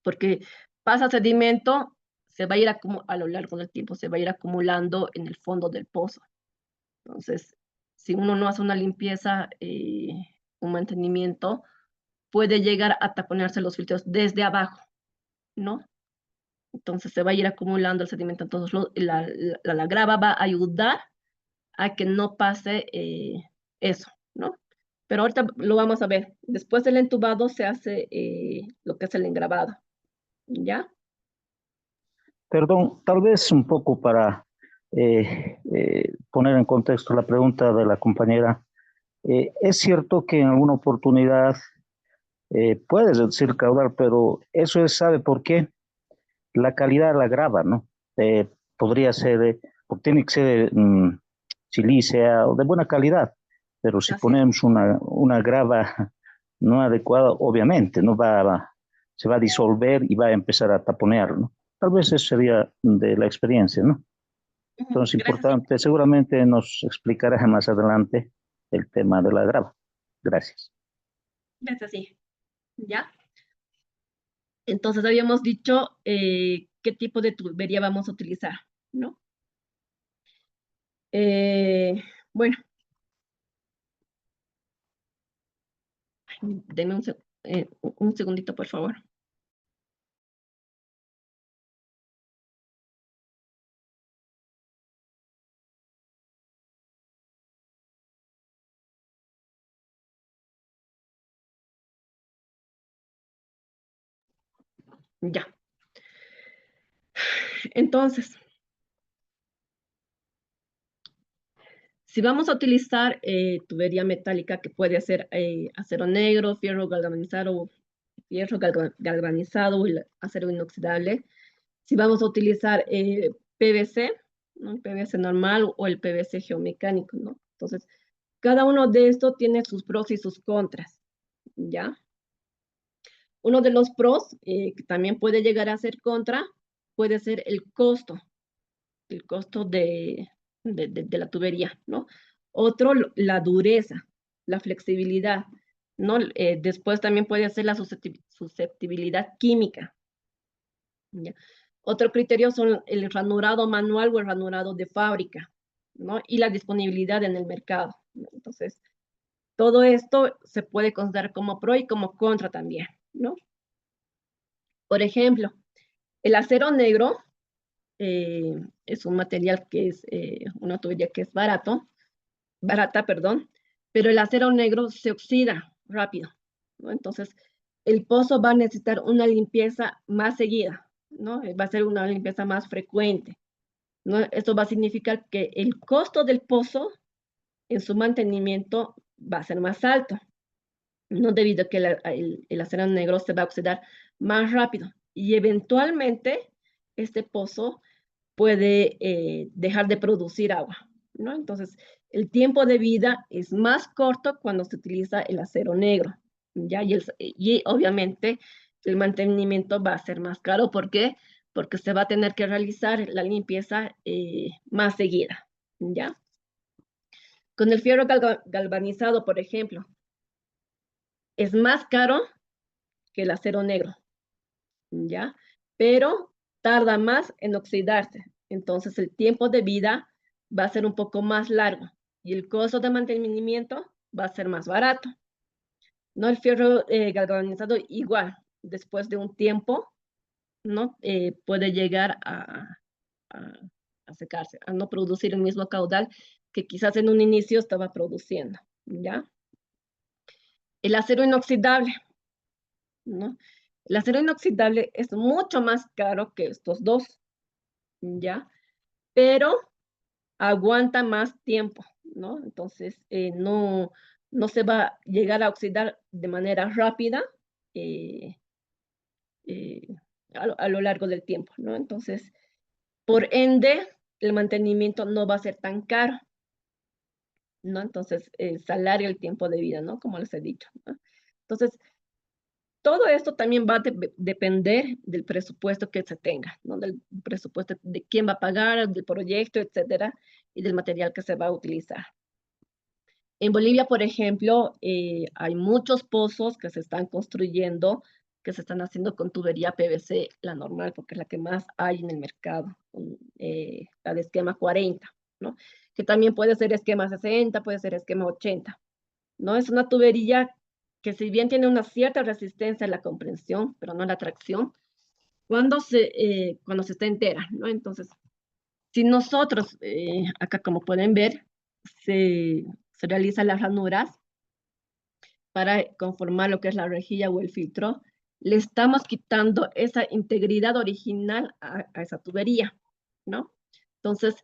Porque pasa sedimento, se va a ir a lo largo del tiempo, se va a ir acumulando en el fondo del pozo. Entonces, si uno no hace una limpieza, un mantenimiento, puede llegar a taponearse los filtros desde abajo, ¿no? Entonces se va a ir acumulando el sedimento. Entonces la grava va a ayudar a que no pase eso, ¿no? Pero ahorita lo vamos a ver. Después del entubado se hace lo que es el engravado, ¿ya? Perdón, tal vez un poco para poner en contexto la pregunta de la compañera. Es cierto que en alguna oportunidad puedes reducir caudal, pero eso es, ¿sabe por qué? La calidad de la grava, ¿no? Podría ser, porque tiene que ser silícea o de buena calidad, pero si Así es. ponemos una grava no adecuada, obviamente, se va a disolver y va a empezar a taponear, ¿no? Tal vez eso sería de la experiencia, ¿no? Entonces, Gracias, sí. importante, seguramente nos explicará más adelante el tema de la grava. Gracias. Gracias, sí. ¿Ya? Entonces habíamos dicho qué tipo de tubería vamos a utilizar, ¿no? Bueno, denme un segundito, por favor. Ya. Entonces, si vamos a utilizar tubería metálica que puede ser acero negro, fierro galvanizado o el acero inoxidable, si vamos a utilizar PVC, ¿no? PVC normal o el PVC geomecánico, ¿no? Entonces, cada uno de estos tiene sus pros y sus contras, ¿ya? Uno de los pros, que también puede llegar a ser contra, puede ser el costo de la tubería, ¿no? Otro, la dureza, la flexibilidad, ¿no? Después también puede ser la susceptibilidad química, ¿ya? Otro criterio son el ranurado manual o el ranurado de fábrica, ¿no? Y la disponibilidad en el mercado, ¿no? Entonces, todo esto se puede considerar como pro y como contra también, ¿no? Por ejemplo, el acero negro es un material que es una tubería que es barata, perdón, pero el acero negro se oxida rápido, ¿no? Entonces, el pozo va a necesitar una limpieza más seguida, ¿no? Va a ser una limpieza más frecuente, ¿no? Esto va a significar que el costo del pozo en su mantenimiento va a ser más alto, ¿no? Debido a que el acero negro se va a oxidar más rápido y eventualmente este pozo puede dejar de producir agua, ¿no? Entonces, el tiempo de vida es más corto cuando se utiliza el acero negro, ¿ya? Y obviamente el mantenimiento va a ser más caro. ¿Por qué? porque se va a tener que realizar la limpieza más seguida, ¿ya? Con el fierro galvanizado, por ejemplo, es más caro que el acero negro, ¿ya? Pero tarda más en oxidarse, entonces el tiempo de vida va a ser un poco más largo y el costo de mantenimiento va a ser más barato. ¿No? El fierro galvanizado igual, después de un tiempo, ¿no? Puede llegar a secarse, a no producir el mismo caudal que quizás en un inicio estaba produciendo, ¿ya? El acero inoxidable, ¿no? El acero inoxidable es mucho más caro que estos dos, ¿ya? Pero aguanta más tiempo, ¿no? Entonces, no se va a llegar a oxidar de manera rápida eh, a lo largo del tiempo, ¿no? Entonces, por ende, el mantenimiento no va a ser tan caro, ¿no? Entonces, el salario, el tiempo de vida, ¿no? Como les he dicho, ¿no? Entonces, todo esto también va a depender del presupuesto que se tenga, ¿no? Del presupuesto de quién va a pagar, del proyecto, etcétera, y del material que se va a utilizar. En Bolivia, por ejemplo, hay muchos pozos que se están construyendo, que se están haciendo con tubería PVC, la normal, porque es la que más hay en el mercado, la de esquema 40, ¿no? Que también puede ser esquema 60, puede ser esquema 80, ¿no? Es una tubería que si bien tiene una cierta resistencia a la comprensión, pero no a la tracción, cuando se está entera, ¿no? Entonces, si nosotros, acá como pueden ver, se realizan las ranuras para conformar lo que es la rejilla o el filtro, le estamos quitando esa integridad original a esa tubería, ¿no? Entonces,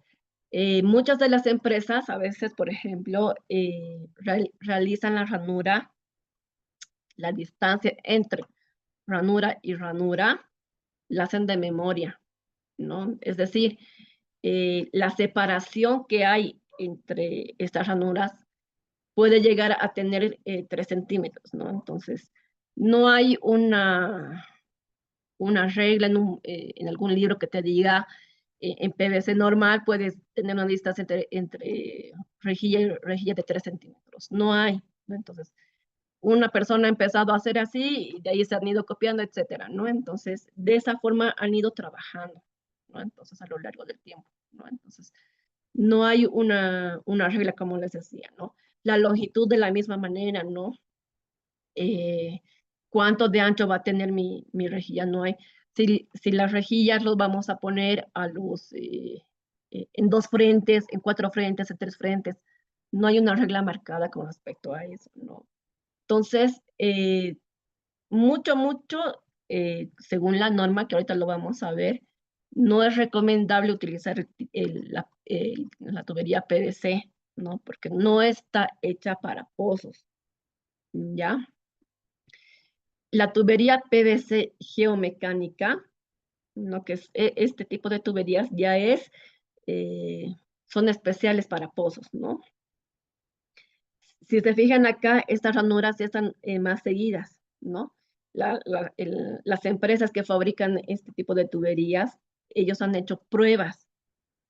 muchas de las empresas a veces, por ejemplo, realizan la ranura, la distancia entre ranura y ranura, la hacen de memoria, ¿no? Es decir, la separación que hay entre estas ranuras puede llegar a tener 3 centímetros, ¿no? Entonces, no hay una regla en algún libro que te diga en PVC normal puedes tener una distancia entre rejilla y rejilla de 3 centímetros. No hay, ¿no? Entonces, una persona ha empezado a hacer así y de ahí se han ido copiando, etcétera, ¿no? Entonces, de esa forma han ido trabajando, ¿no? Entonces, a lo largo del tiempo, ¿no? Entonces, no hay una regla como les decía, ¿no? La longitud de la misma manera, ¿no? ¿Cuánto de ancho va a tener mi rejilla? No hay. Si las rejillas los vamos a poner en 2 frentes, en 4 frentes, en 3 frentes, no hay una regla marcada con respecto a eso, ¿no? Entonces, mucho, según la norma, que ahorita lo vamos a ver, no es recomendable utilizar la tubería PVC, ¿no? Porque no está hecha para pozos, ¿ya? La tubería PVC geomecánica, ¿no? Que es este tipo de tuberías ya son especiales para pozos, ¿no? Si se fijan acá, estas ranuras ya están más seguidas, ¿no? Las empresas que fabrican este tipo de tuberías, ellos han hecho pruebas,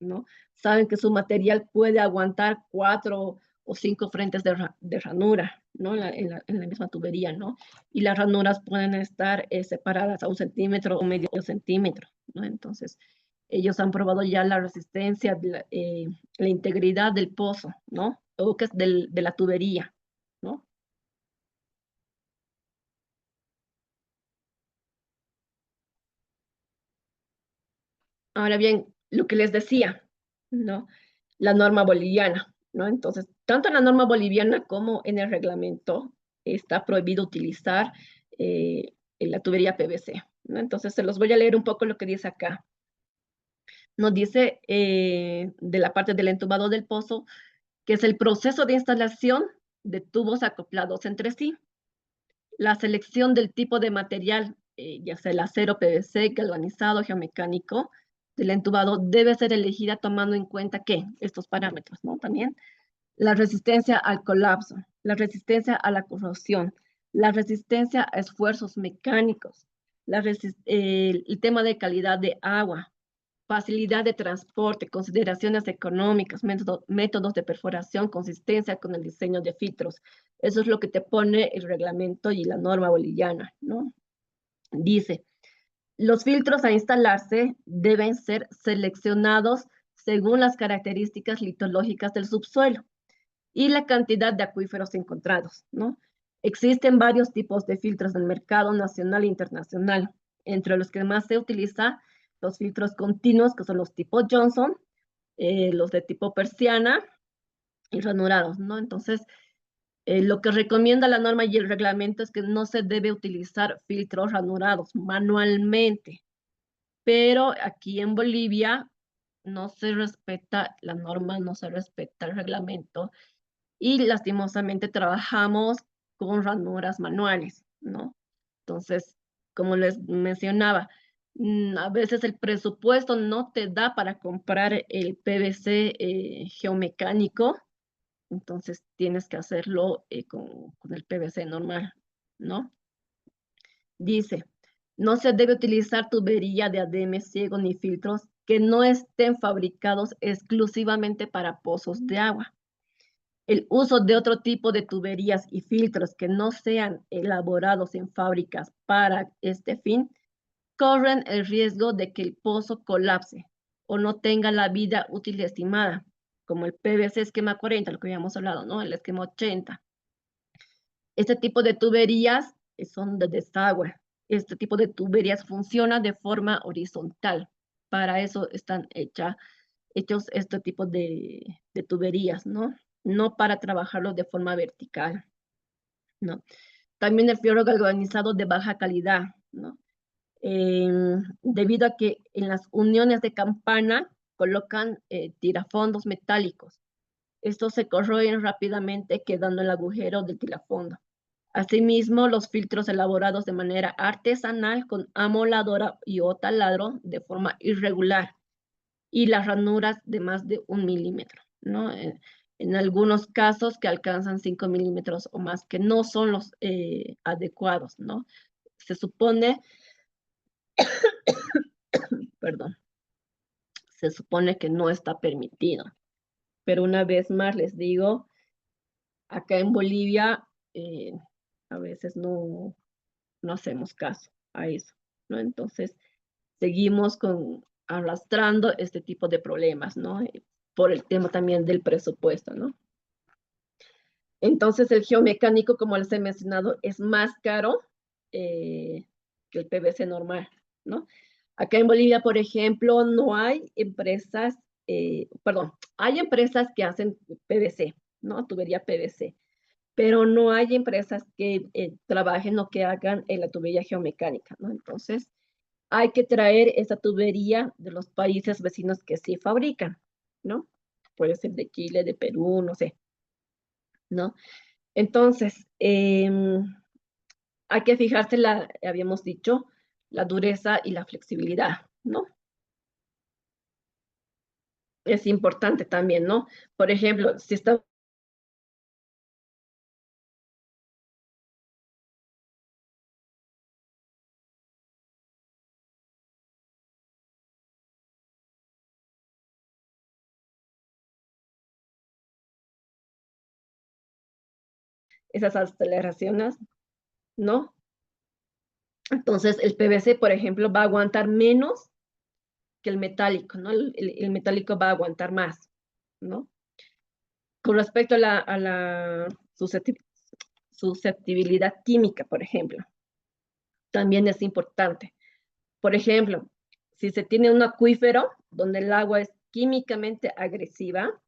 ¿no? Saben que su material puede aguantar 4 o 5 frentes de ranura, ¿no? En la misma tubería, ¿no? Y las ranuras pueden estar separadas a 1 centímetro o medio centímetro, ¿no? Entonces, ellos han probado ya la resistencia, la integridad del pozo, ¿no? O que es de la tubería, ¿no? Ahora bien, lo que les decía, ¿no? La norma boliviana, ¿no? Entonces, tanto en la norma boliviana como en el reglamento está prohibido utilizar en la tubería PVC, ¿no? Entonces, se los voy a leer un poco lo que dice acá. Nos dice de la parte del entubado del pozo, que es el proceso de instalación de tubos acoplados entre sí. La selección del tipo de material, ya sea el acero PVC, galvanizado, geomecánico, del entubado, debe ser elegida tomando en cuenta que estos parámetros, ¿no? También la resistencia al colapso, la resistencia a la corrosión, la resistencia a esfuerzos mecánicos, el tema de calidad de agua, facilidad de transporte, consideraciones económicas, métodos de perforación, consistencia con el diseño de filtros. Eso es lo que te pone el reglamento y la norma boliviana, ¿no? Dice, los filtros a instalarse deben ser seleccionados según las características litológicas del subsuelo y la cantidad de acuíferos encontrados, ¿no? Existen varios tipos de filtros en el mercado nacional e internacional, entre los que más se utiliza los filtros continuos, que son los tipo Johnson, los de tipo persiana y ranurados, ¿no? Entonces, lo que recomienda la norma y el reglamento es que no se debe utilizar filtros ranurados manualmente, pero aquí en Bolivia no se respeta la norma, no se respeta el reglamento y lastimosamente trabajamos con ranuras manuales, ¿no? Entonces, como les mencionaba, a veces el presupuesto no te da para comprar el PVC geomecánico, entonces tienes que hacerlo con el PVC normal, ¿no? Dice, no se debe utilizar tubería de ADM ciego ni filtros que no estén fabricados exclusivamente para pozos de agua. El uso de otro tipo de tuberías y filtros que no sean elaborados en fábricas para este fin corren el riesgo de que el pozo colapse o no tenga la vida útil estimada, como el PVC esquema 40, lo que habíamos hablado, ¿no? El esquema 80. Este tipo de tuberías son de desagüe. Este tipo de tuberías funciona de forma horizontal. Para eso están hechos este tipo de tuberías, ¿no? No para trabajarlo de forma vertical, ¿no? También el fierro galvanizado de baja calidad, ¿no? Debido a que en las uniones de campana colocan tirafondos metálicos. Estos se corroen rápidamente quedando el agujero del tirafondo. Asimismo, los filtros elaborados de manera artesanal con amoladora y o taladro de forma irregular y las ranuras de más de 1 milímetro, ¿no? En algunos casos que alcanzan 5 milímetros o más, que no son los adecuados, ¿no? Se supone, perdón, se supone que no está permitido. Pero una vez más les digo, acá en Bolivia a veces no hacemos caso a eso, ¿no? Entonces, seguimos arrastrando este tipo de problemas, ¿no? Por el tema también del presupuesto, ¿no? Entonces, el geomecánico, como les he mencionado, es más caro que el PVC normal, ¿no? Acá en Bolivia, por ejemplo, no hay empresas, hay empresas que hacen PVC, ¿no? Tubería PVC, pero no hay empresas que trabajen o que hagan la tubería geomecánica, ¿no? Entonces, hay que traer esa tubería de los países vecinos que sí fabrican, ¿no? Puede ser de Chile, de Perú, no sé, ¿no? Entonces, hay que fijarse, habíamos dicho, la dureza y la flexibilidad, ¿no? Es importante también, ¿no? Por ejemplo, si está esas aceleraciones, ¿no? Entonces, el PVC, por ejemplo, va a aguantar menos que el metálico, ¿no? El metálico va a aguantar más, ¿no? Con respecto a la susceptibilidad química, por ejemplo, también es importante. Por ejemplo, si se tiene un acuífero donde el agua es químicamente agresiva,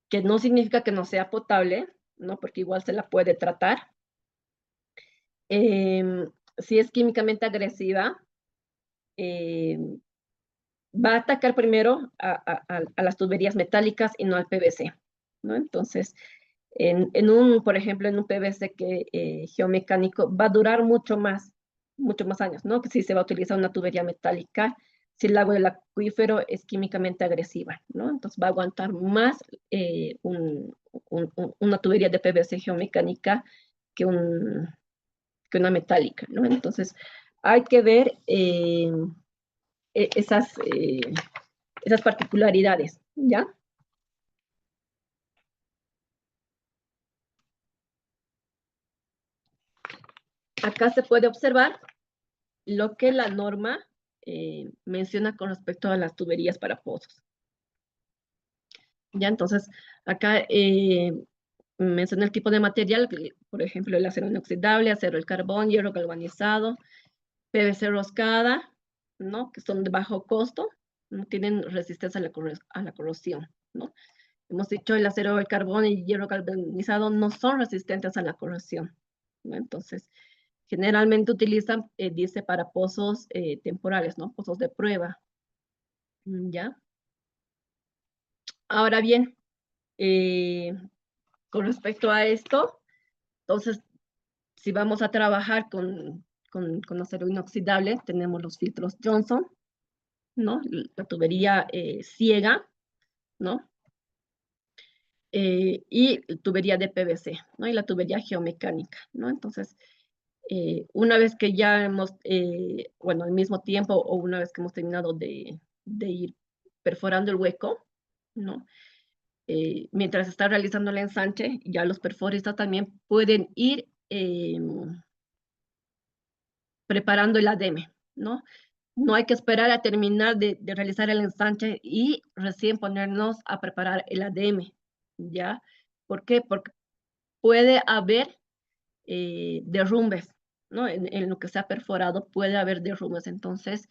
que no significa que no sea potable, ¿no? Porque igual se la puede tratar. Si es químicamente agresiva, va a atacar primero a las tuberías metálicas y no al PVC, ¿no? Entonces, por ejemplo, en un PVC geomecánico va a durar muchos más años, ¿no? Que si se va a utilizar una tubería metálica, si el agua del acuífero es químicamente agresiva, ¿no? Entonces va a aguantar más una tubería de PVC geomecánica que una metálica, ¿no? Entonces, hay que ver esas particularidades, ¿ya? Acá se puede observar lo que la norma menciona con respecto a las tuberías para pozos. Ya, entonces, acá menciona el tipo de material, por ejemplo, el acero inoxidable, acero el carbón, hierro galvanizado, PVC roscada, ¿no? Que son de bajo costo, no tienen resistencia a la corrosión, ¿no? Hemos dicho el acero, el carbón y el hierro galvanizado no son resistentes a la corrosión, ¿no? Entonces, generalmente utilizan, dice, para pozos temporales, ¿no? Pozos de prueba, ¿ya? Ahora bien, con respecto a esto, entonces, si vamos a trabajar con acero inoxidable, tenemos los filtros Johnson, ¿no? La tubería ciega, ¿no? Y tubería de PVC, ¿no? Y la tubería geomecánica, ¿no? Entonces, una vez que ya hemos, bueno, al mismo tiempo o una vez que hemos terminado de ir perforando el hueco, ¿no? Mientras está realizando el ensanche, ya los perforistas también pueden ir preparando el ADM, ¿no? No hay que esperar a terminar de realizar el ensanche y recién ponernos a preparar el ADM, ¿ya? ¿Por qué? Porque puede haber derrumbes, ¿no? En lo que se ha perforado puede haber derrumbes. Entonces,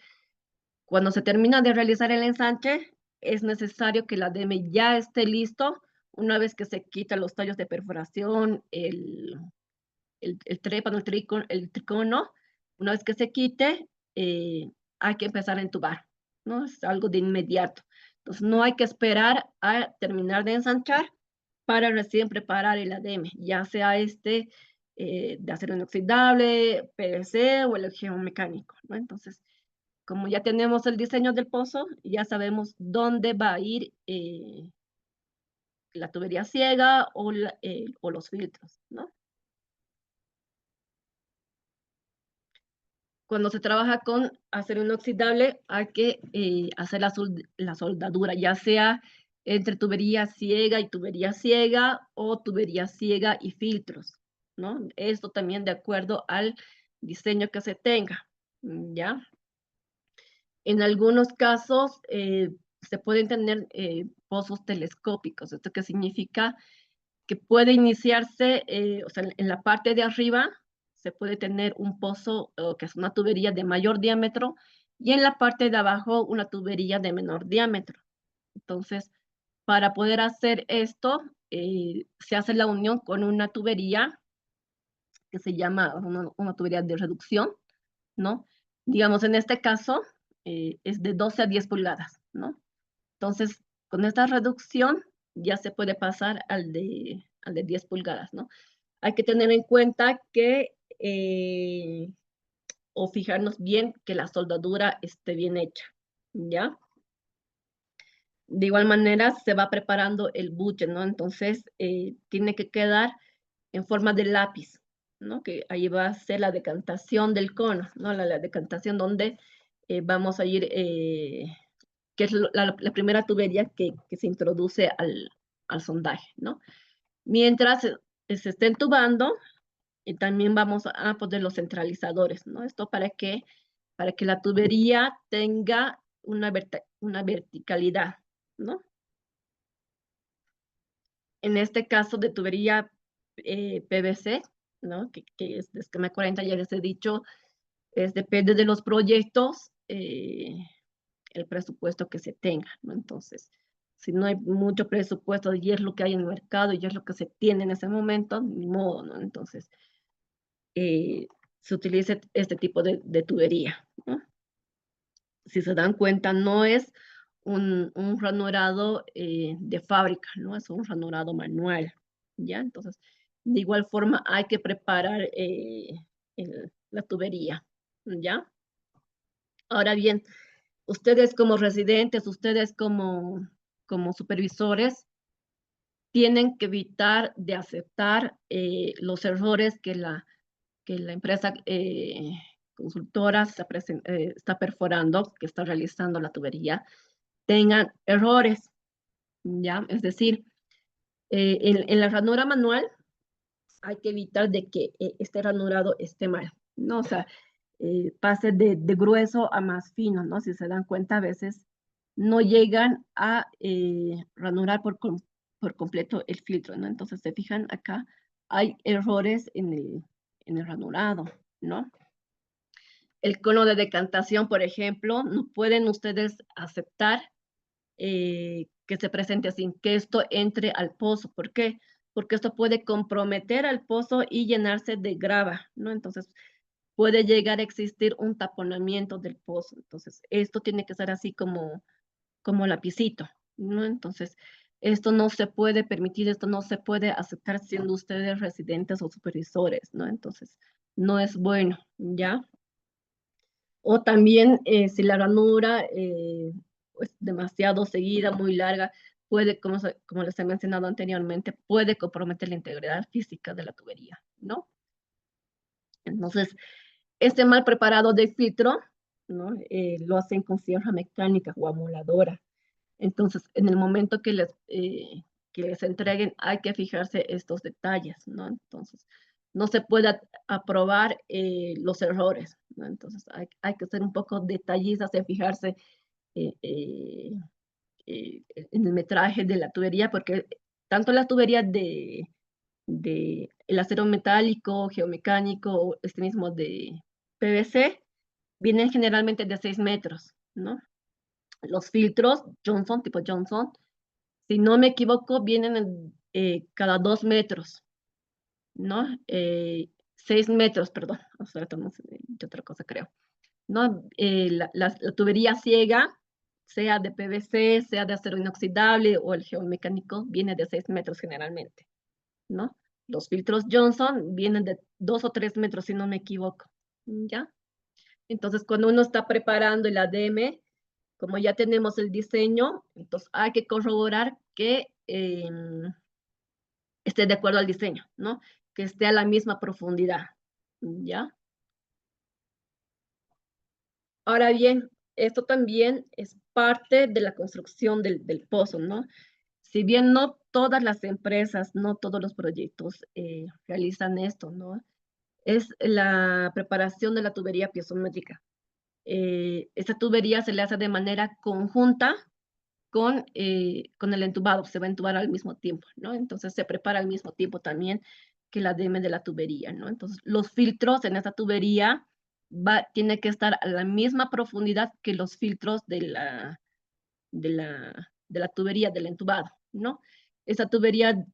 cuando se termina de realizar el ensanche, es necesario que el ADM ya esté listo una vez que se quitan los tallos de perforación, el trépano, el tricono, una vez que se quite, hay que empezar a entubar, ¿no? Es algo de inmediato. Entonces, no hay que esperar a terminar de ensanchar para recién preparar el ADM, ya sea de acero inoxidable, PVC o el geomecánico, ¿no? Entonces, como ya tenemos el diseño del pozo, ya sabemos dónde va a ir la tubería ciega o los filtros, ¿no? Cuando se trabaja con acero inoxidable, hay que hacer la soldadura, ya sea entre tubería ciega y tubería ciega o tubería ciega y filtros, ¿no? Esto también de acuerdo al diseño que se tenga, ¿ya? En algunos casos se pueden tener pozos telescópicos. ¿Esto qué significa? Que puede iniciarse, o sea, en la parte de arriba se puede tener un pozo que es una tubería de mayor diámetro y en la parte de abajo una tubería de menor diámetro. Entonces, para poder hacer esto, se hace la unión con una tubería que se llama una tubería de reducción, ¿no? Digamos, en este caso, es de 12 a 10 pulgadas, ¿no? Entonces, con esta reducción ya se puede pasar al de 10 pulgadas, ¿no? Hay que tener en cuenta que, o fijarnos bien que la soldadura esté bien hecha, ¿ya? De igual manera se va preparando el buche, ¿no? Entonces, tiene que quedar en forma de lápiz, ¿no? Que ahí va a ser la decantación del cono, ¿no? La decantación donde vamos a ir, que es la primera tubería que se introduce al sondaje, ¿no? Mientras se esté entubando, también vamos a poner los centralizadores, ¿no? Esto para que la tubería tenga una verticalidad, ¿no? En este caso de tubería PVC, ¿no? Que es de esquema 40, ya les he dicho, depende de los proyectos, el presupuesto que se tenga, ¿no? Entonces, si no hay mucho presupuesto y es lo que hay en el mercado y es lo que se tiene en ese momento, ni modo, ¿no? Entonces, se utiliza este tipo de tubería, ¿no? Si se dan cuenta, no es un ranurado de fábrica, ¿no? Es un ranurado manual, ¿ya? Entonces, de igual forma hay que preparar la tubería, ¿ya? Ahora bien, ustedes como residentes, ustedes como supervisores, tienen que evitar de aceptar los errores que la empresa consultora está perforando, que está realizando la tubería, tengan errores, ¿ya? Es decir, en la ranura manual hay que evitar de que este ranurado esté mal, ¿no? O sea, pase de grueso a más fino, ¿no? Si se dan cuenta, a veces no llegan a ranurar por completo el filtro, ¿no? Entonces, se fijan acá, hay errores en el ranurado, ¿no? El cono de decantación, por ejemplo, no pueden ustedes aceptar que se presente así, que esto entre al pozo. ¿Por qué? Porque esto puede comprometer al pozo y llenarse de grava, ¿no? Entonces, puede llegar a existir un taponamiento del pozo. Entonces, esto tiene que ser así como lapicito, ¿no? Entonces, esto no se puede permitir, esto no se puede aceptar siendo ustedes residentes o supervisores, ¿no? Entonces, no es bueno, ¿ya? O también si la ranura es demasiado seguida, muy larga, puede, como les he mencionado anteriormente, puede comprometer la integridad física de la tubería, ¿no? Entonces, este mal preparado de filtro, ¿no? Lo hacen con sierra mecánica o amoladora. Entonces, en el momento que les entreguen, hay que fijarse estos detalles, ¿no? Entonces, no se puede aprobar los errores, ¿no? Entonces, hay que ser un poco detallistas en fijarse en el metraje de la tubería, porque tanto la tubería de el acero metálico, geomecánico, o este mismo de PVC, vienen generalmente de 6 metros, ¿no? Los filtros Johnson, tipo Johnson, si no me equivoco, vienen cada 2 metros, ¿no? 6 metros, perdón. O sea, estamos de otra cosa, creo. ¿No? La tubería ciega, sea de PVC, sea de acero inoxidable o el geomecánico, viene de 6 metros generalmente, ¿no? Los filtros Johnson vienen de 2 o 3 metros, si no me equivoco, ¿ya? Entonces, cuando uno está preparando el ADM, como ya tenemos el diseño, entonces hay que corroborar que esté de acuerdo al diseño, ¿no? Que esté a la misma profundidad, ¿ya? Ahora bien, esto también es parte de la construcción del pozo, ¿no? Si bien no todas las empresas, no todos los proyectos realizan esto, ¿no? Es la preparación de la tubería piezométrica. Esta tubería se le hace de manera conjunta con el entubado, se va a entubar al mismo tiempo, ¿no? Entonces se prepara al mismo tiempo también que la ADM de la tubería, ¿no? Entonces los filtros en esta tubería tiene que estar a la misma profundidad que los filtros de la tubería del entubado, ¿no? Esta tubería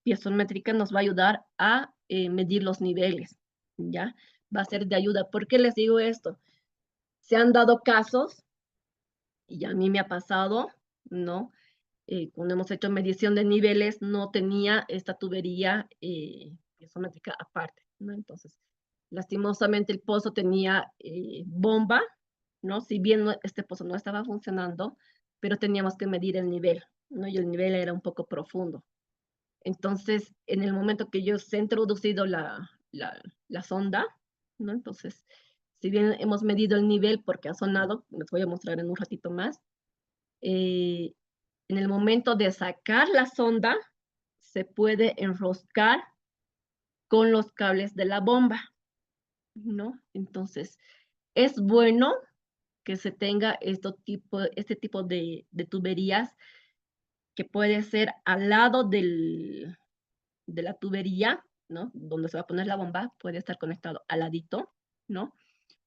piezométrica nos va a ayudar a medir los niveles, ¿ya? Va a ser de ayuda. ¿Por qué les digo esto? Se han dado casos, y a mí me ha pasado, ¿no? Cuando hemos hecho medición de niveles, no tenía esta tubería piezométrica aparte, ¿no? Entonces, lastimosamente el pozo tenía bomba, ¿no? Si bien este pozo no estaba funcionando, pero teníamos que medir el nivel, ¿no? Y el nivel era un poco profundo. Entonces, en el momento que yo se ha introducido la sonda, ¿no? Entonces, si bien hemos medido el nivel porque ha sonado, les voy a mostrar en un ratito más, en el momento de sacar la sonda, se puede enroscar con los cables de la bomba, ¿no? Entonces, es bueno que se tenga este tipo de tuberías que puede ser al lado de la tubería, ¿no? Donde se va a poner la bomba, puede estar conectado al ladito, ¿no?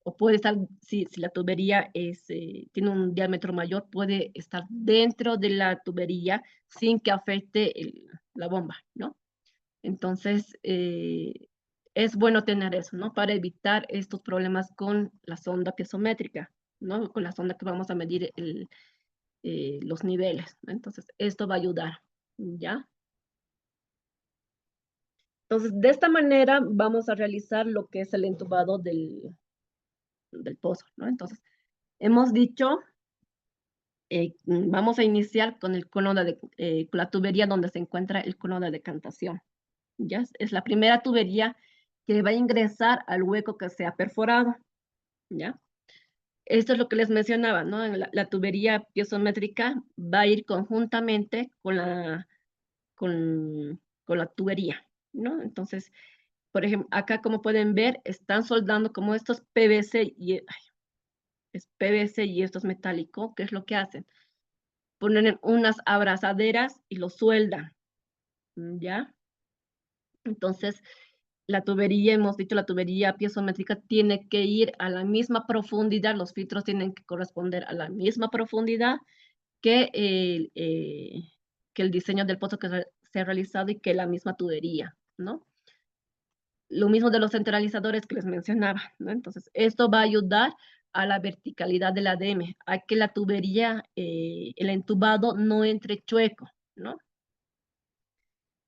O puede estar, si la tubería tiene un diámetro mayor, puede estar dentro de la tubería sin que afecte la bomba, ¿no? Entonces, es bueno tener eso, ¿no? Para evitar estos problemas con la sonda piezométrica, ¿no? Con la sonda que vamos a medir los niveles, ¿no? Entonces, esto va a ayudar, ¿ya? Entonces, de esta manera vamos a realizar lo que es el entubado del pozo, ¿no? Entonces, hemos dicho, vamos a iniciar con el cono con la tubería donde se encuentra el cono de decantación. ¿Ya? Es la primera tubería que va a ingresar al hueco que sea perforado, ¿ya? Esto es lo que les mencionaba, ¿no? La tubería piezométrica va a ir conjuntamente con la tubería, ¿no? Entonces, por ejemplo, acá como pueden ver, están soldando como estos PVC es PVC y esto es metálico. ¿Qué es lo que hacen? Ponen unas abrazaderas y lo sueldan, ¿ya? Entonces, la tubería, hemos dicho, la tubería piezométrica tiene que ir a la misma profundidad, los filtros tienen que corresponder a la misma profundidad que el diseño del pozo que se ha realizado y que la misma tubería, ¿no? Lo mismo de los centralizadores que les mencionaba, ¿no? Entonces, esto va a ayudar a la verticalidad del ADM, a que la tubería, el entubado no entre chueco, ¿no?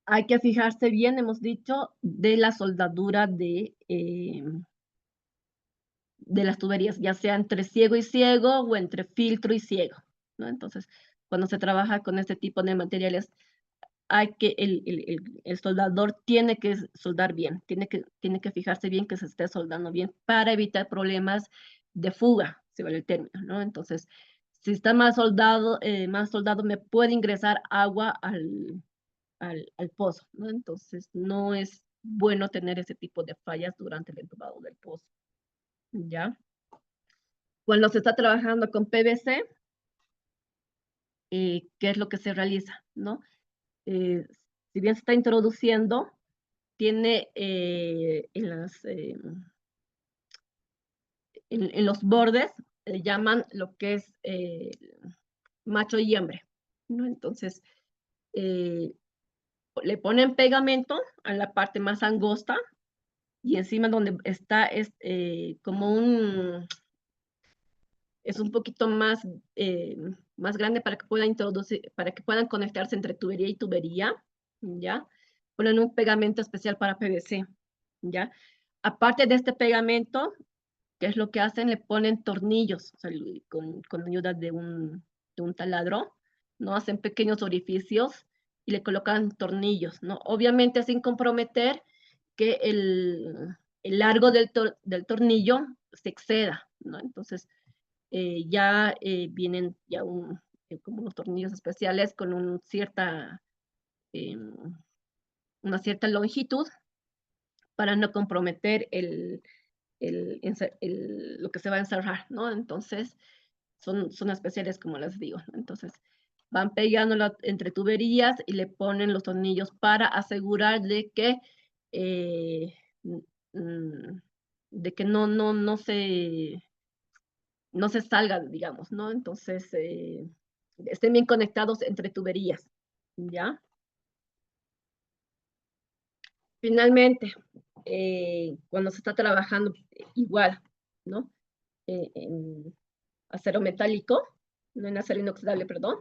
Hay que fijarse bien, hemos dicho, de la soldadura de las tuberías, ya sea entre ciego y ciego o entre filtro y ciego, ¿no? Entonces, cuando se trabaja con este tipo de materiales, el soldador tiene que soldar bien, tiene que fijarse bien que se esté soldando bien para evitar problemas de fuga, si vale el término, ¿no? Entonces, si está más soldado, me puede ingresar agua al pozo, ¿no? Entonces, no es bueno tener ese tipo de fallas durante el entubado del pozo, ¿ya? Cuando se está trabajando con PVC, ¿qué es lo que se realiza, no? Si bien se está introduciendo, tiene en los bordes, llaman lo que es macho y hembra, ¿no? Entonces, le ponen pegamento a la parte más angosta y encima donde está es es un poquito más grande para que pueda introducir, para que puedan conectarse entre tubería y tubería, ¿ya? Ponen un pegamento especial para PVC, ¿ya? Aparte de este pegamento, ¿qué es lo que hacen? Le ponen tornillos, o sea, con ayuda de un taladro, ¿no? Hacen pequeños orificios y le colocan tornillos, ¿no? Obviamente sin comprometer que el largo del tornillo se exceda, ¿no? Entonces, ya vienen ya como unos tornillos especiales con em, una cierta longitud para no comprometer lo que se va a encerrar, ¿no? Entonces, son especiales, como les digo, ¿no? Entonces, van pegándolo entre tuberías y le ponen los tornillos para asegurar eh, mm, de que no se salga, digamos, ¿no? Entonces, estén bien conectados entre tuberías, ¿ya? Finalmente, cuando se está trabajando igual, ¿no? En acero metálico, no en acero inoxidable, perdón,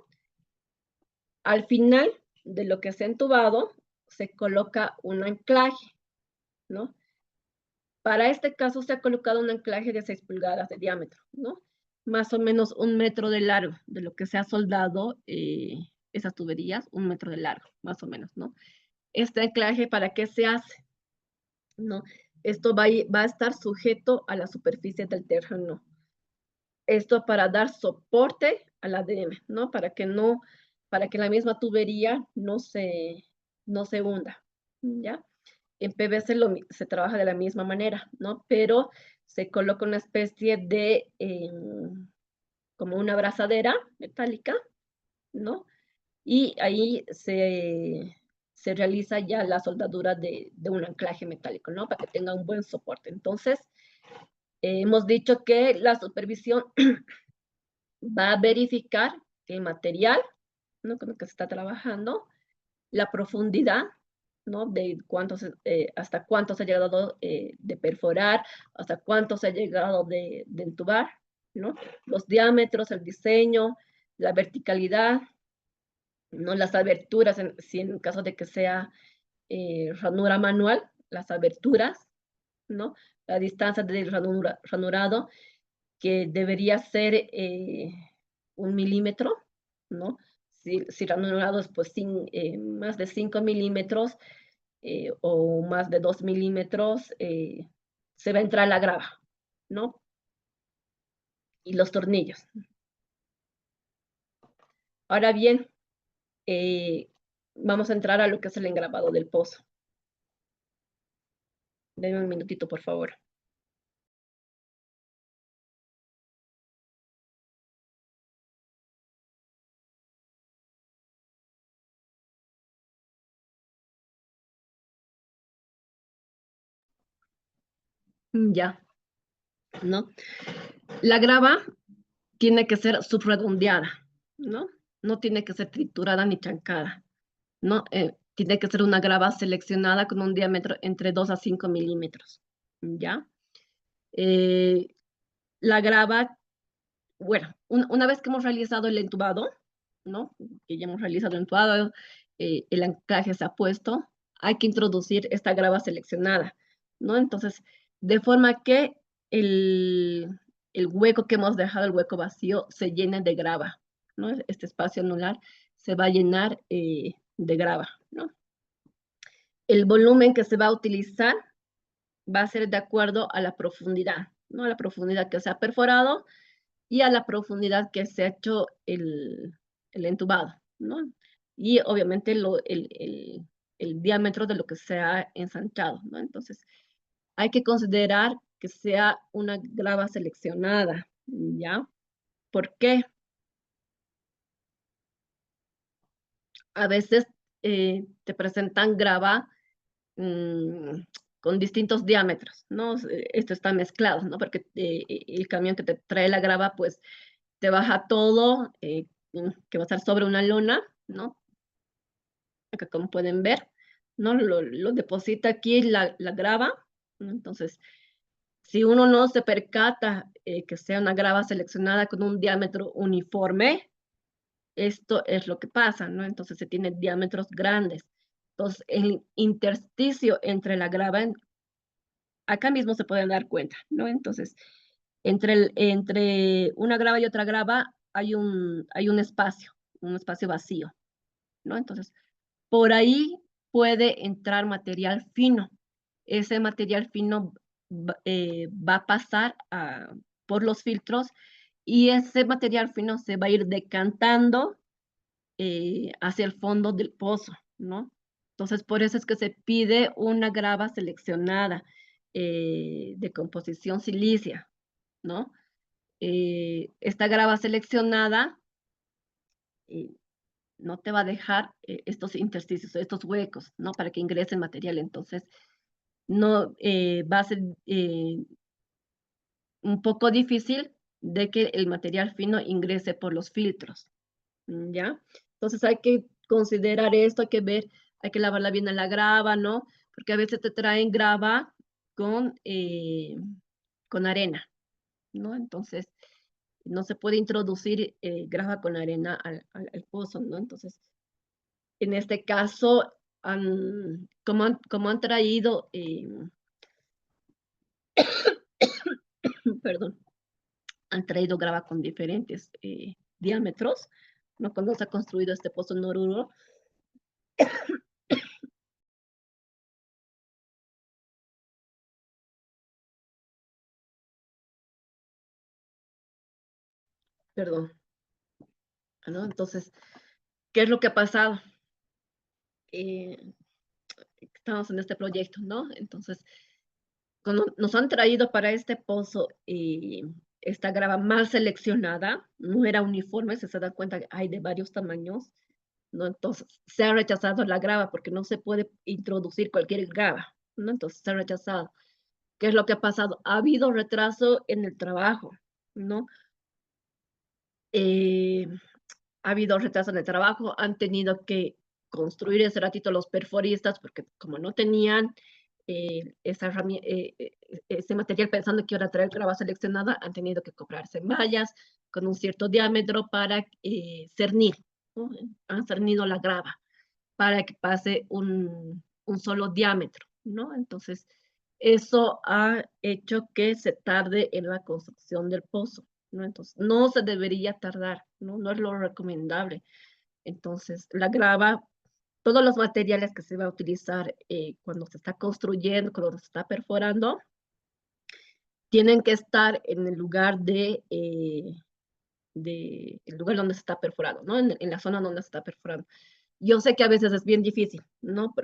al final de lo que se ha entubado, se coloca un anclaje, ¿no? Para este caso se ha colocado un anclaje de 6 pulgadas de diámetro, ¿no? Más o menos 1 metro de largo de lo que se ha soldado esas tuberías, 1 metro de largo, más o menos, ¿no? Este anclaje, ¿para qué se hace? ¿No? Esto va a estar sujeto a la superficie del terreno. Esto para dar soporte al ADM, ¿no? Para que la misma tubería no se hunda, ¿ya? En PVC se trabaja de la misma manera, ¿no? Pero se coloca una especie de, como una abrazadera metálica, ¿no? Y ahí se realiza ya la soldadura de un anclaje metálico, ¿no? Para que tenga un buen soporte. Entonces, hemos dicho que la supervisión va a verificar el material, ¿no? Con el que se está trabajando, la profundidad, ¿no? De hasta cuánto se ha llegado de perforar, hasta cuánto se ha llegado de entubar, ¿no? Los diámetros, el diseño, la verticalidad, ¿no? Las aberturas, si en caso de que sea ranura manual, las aberturas, ¿no? La distancia del ranurado, que debería ser 1 milímetro, ¿no? Si ranurado es pues más de 5 milímetros, o más de 2 milímetros, se va a entrar la grava, ¿no? Y los tornillos. Ahora bien, vamos a entrar a lo que es el engravado del pozo. Denme un minutito, por favor. Ya, ¿no? La grava tiene que ser subredondeada, ¿no? No tiene que ser triturada ni chancada, ¿no? Tiene que ser una grava seleccionada con un diámetro entre 2 a 5 milímetros, ¿ya? La grava, bueno, una vez que hemos realizado el entubado, ¿no? Que ya hemos realizado el entubado, el anclaje se ha puesto, hay que introducir esta grava seleccionada, ¿no? Entonces, de forma que el hueco que hemos dejado, el hueco vacío, se llene de grava, ¿no? Este espacio anular se va a llenar de grava, ¿no? El volumen que se va a utilizar va a ser de acuerdo a la profundidad, ¿no? A la profundidad que se ha perforado y a la profundidad que se ha hecho el entubado, ¿no? Y obviamente el diámetro de lo que se ha ensanchado, ¿no? Entonces, hay que considerar que sea una grava seleccionada, ¿ya? ¿Por qué? A veces te presentan grava con distintos diámetros, ¿no? Esto está mezclado, ¿no? Porque el camión que te trae la grava, pues, te baja todo, que va a estar sobre una lona, ¿no? Acá como pueden ver, ¿no? Lo deposita aquí la grava, ¿no? Entonces, si uno no se percata que sea una grava seleccionada con un diámetro uniforme, esto es lo que pasa, ¿no? Entonces se tienen diámetros grandes. Entonces, el intersticio entre la grava, acá mismo se pueden dar cuenta, ¿no? Entonces, entre una grava y otra grava hay un espacio vacío, ¿no? Entonces, por ahí puede entrar material fino. Ese material fino va a pasar por los filtros y ese material fino se va a ir decantando hacia el fondo del pozo, ¿no? Entonces, por eso es que se pide una grava seleccionada de composición silicia, ¿no? Esta grava seleccionada no te va a dejar estos intersticios, estos huecos, ¿no? Para que ingrese el material. Entonces, no va a ser un poco difícil de que el material fino ingrese por los filtros, ¿ya? Entonces hay que considerar esto, hay que ver, hay que lavarla bien a la grava, ¿no? Porque a veces te traen grava con arena, ¿no? Entonces, no se puede introducir grava con arena al pozo, ¿no? Entonces, en este caso, como han traído, perdón, han traído grava con diferentes diámetros, ¿no? Cuando se ha construido este pozo en Oruro, perdón, ¿no? Entonces, ¿qué es lo que ha pasado? Estamos en este proyecto, ¿no? Entonces, cuando nos han traído para este pozo esta grava mal seleccionada, no era uniforme, se da cuenta que hay de varios tamaños, ¿no? Entonces, se ha rechazado la grava porque no se puede introducir cualquier grava, ¿no? Entonces, se ha rechazado. ¿Qué es lo que ha pasado? Ha habido retraso en el trabajo, ¿no? Ha habido retraso en el trabajo, han tenido que construir ese ratito los perforistas porque como no tenían ese material pensando que iba a traer grava seleccionada, han tenido que comprarse mallas con un cierto diámetro para cernir, ¿no? Han cernido la grava para que pase un solo diámetro, ¿no? Entonces, eso ha hecho que se tarde en la construcción del pozo, ¿no? Entonces, no se debería tardar, ¿no? No es lo recomendable. Entonces, la grava todos los materiales que se va a utilizar cuando se está construyendo, cuando se está perforando, tienen que estar en el lugar el lugar donde se está perforando, ¿no? En la zona donde se está perforando. Yo sé que a veces es bien difícil, ¿no?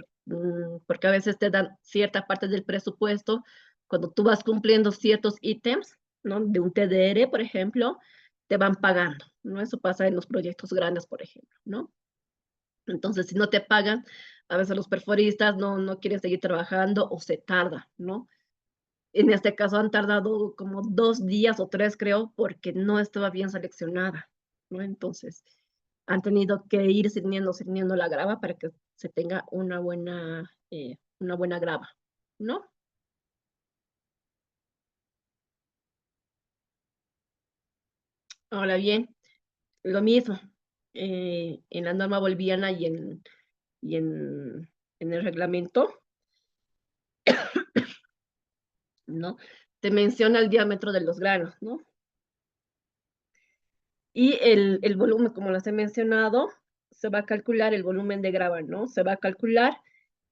Porque a veces te dan cierta parte del presupuesto cuando tú vas cumpliendo ciertos ítems, ¿no? De un TDR, por ejemplo, te van pagando, ¿no? Eso pasa en los proyectos grandes, por ejemplo, ¿no? Entonces, si no te pagan, a veces los perforistas no quieren seguir trabajando o se tarda, ¿no? En este caso han tardado como 2 días o 3, creo, porque no estaba bien seleccionada, ¿no? Entonces, han tenido que ir cerniendo la grava para que se tenga una buena grava, ¿no? Ahora bien, lo mismo, en la norma boliviana y en el reglamento, ¿no? Te menciona el diámetro de los granos, ¿no? Y el volumen, como les he mencionado, se va a calcular el volumen de grava, ¿no? Se va a calcular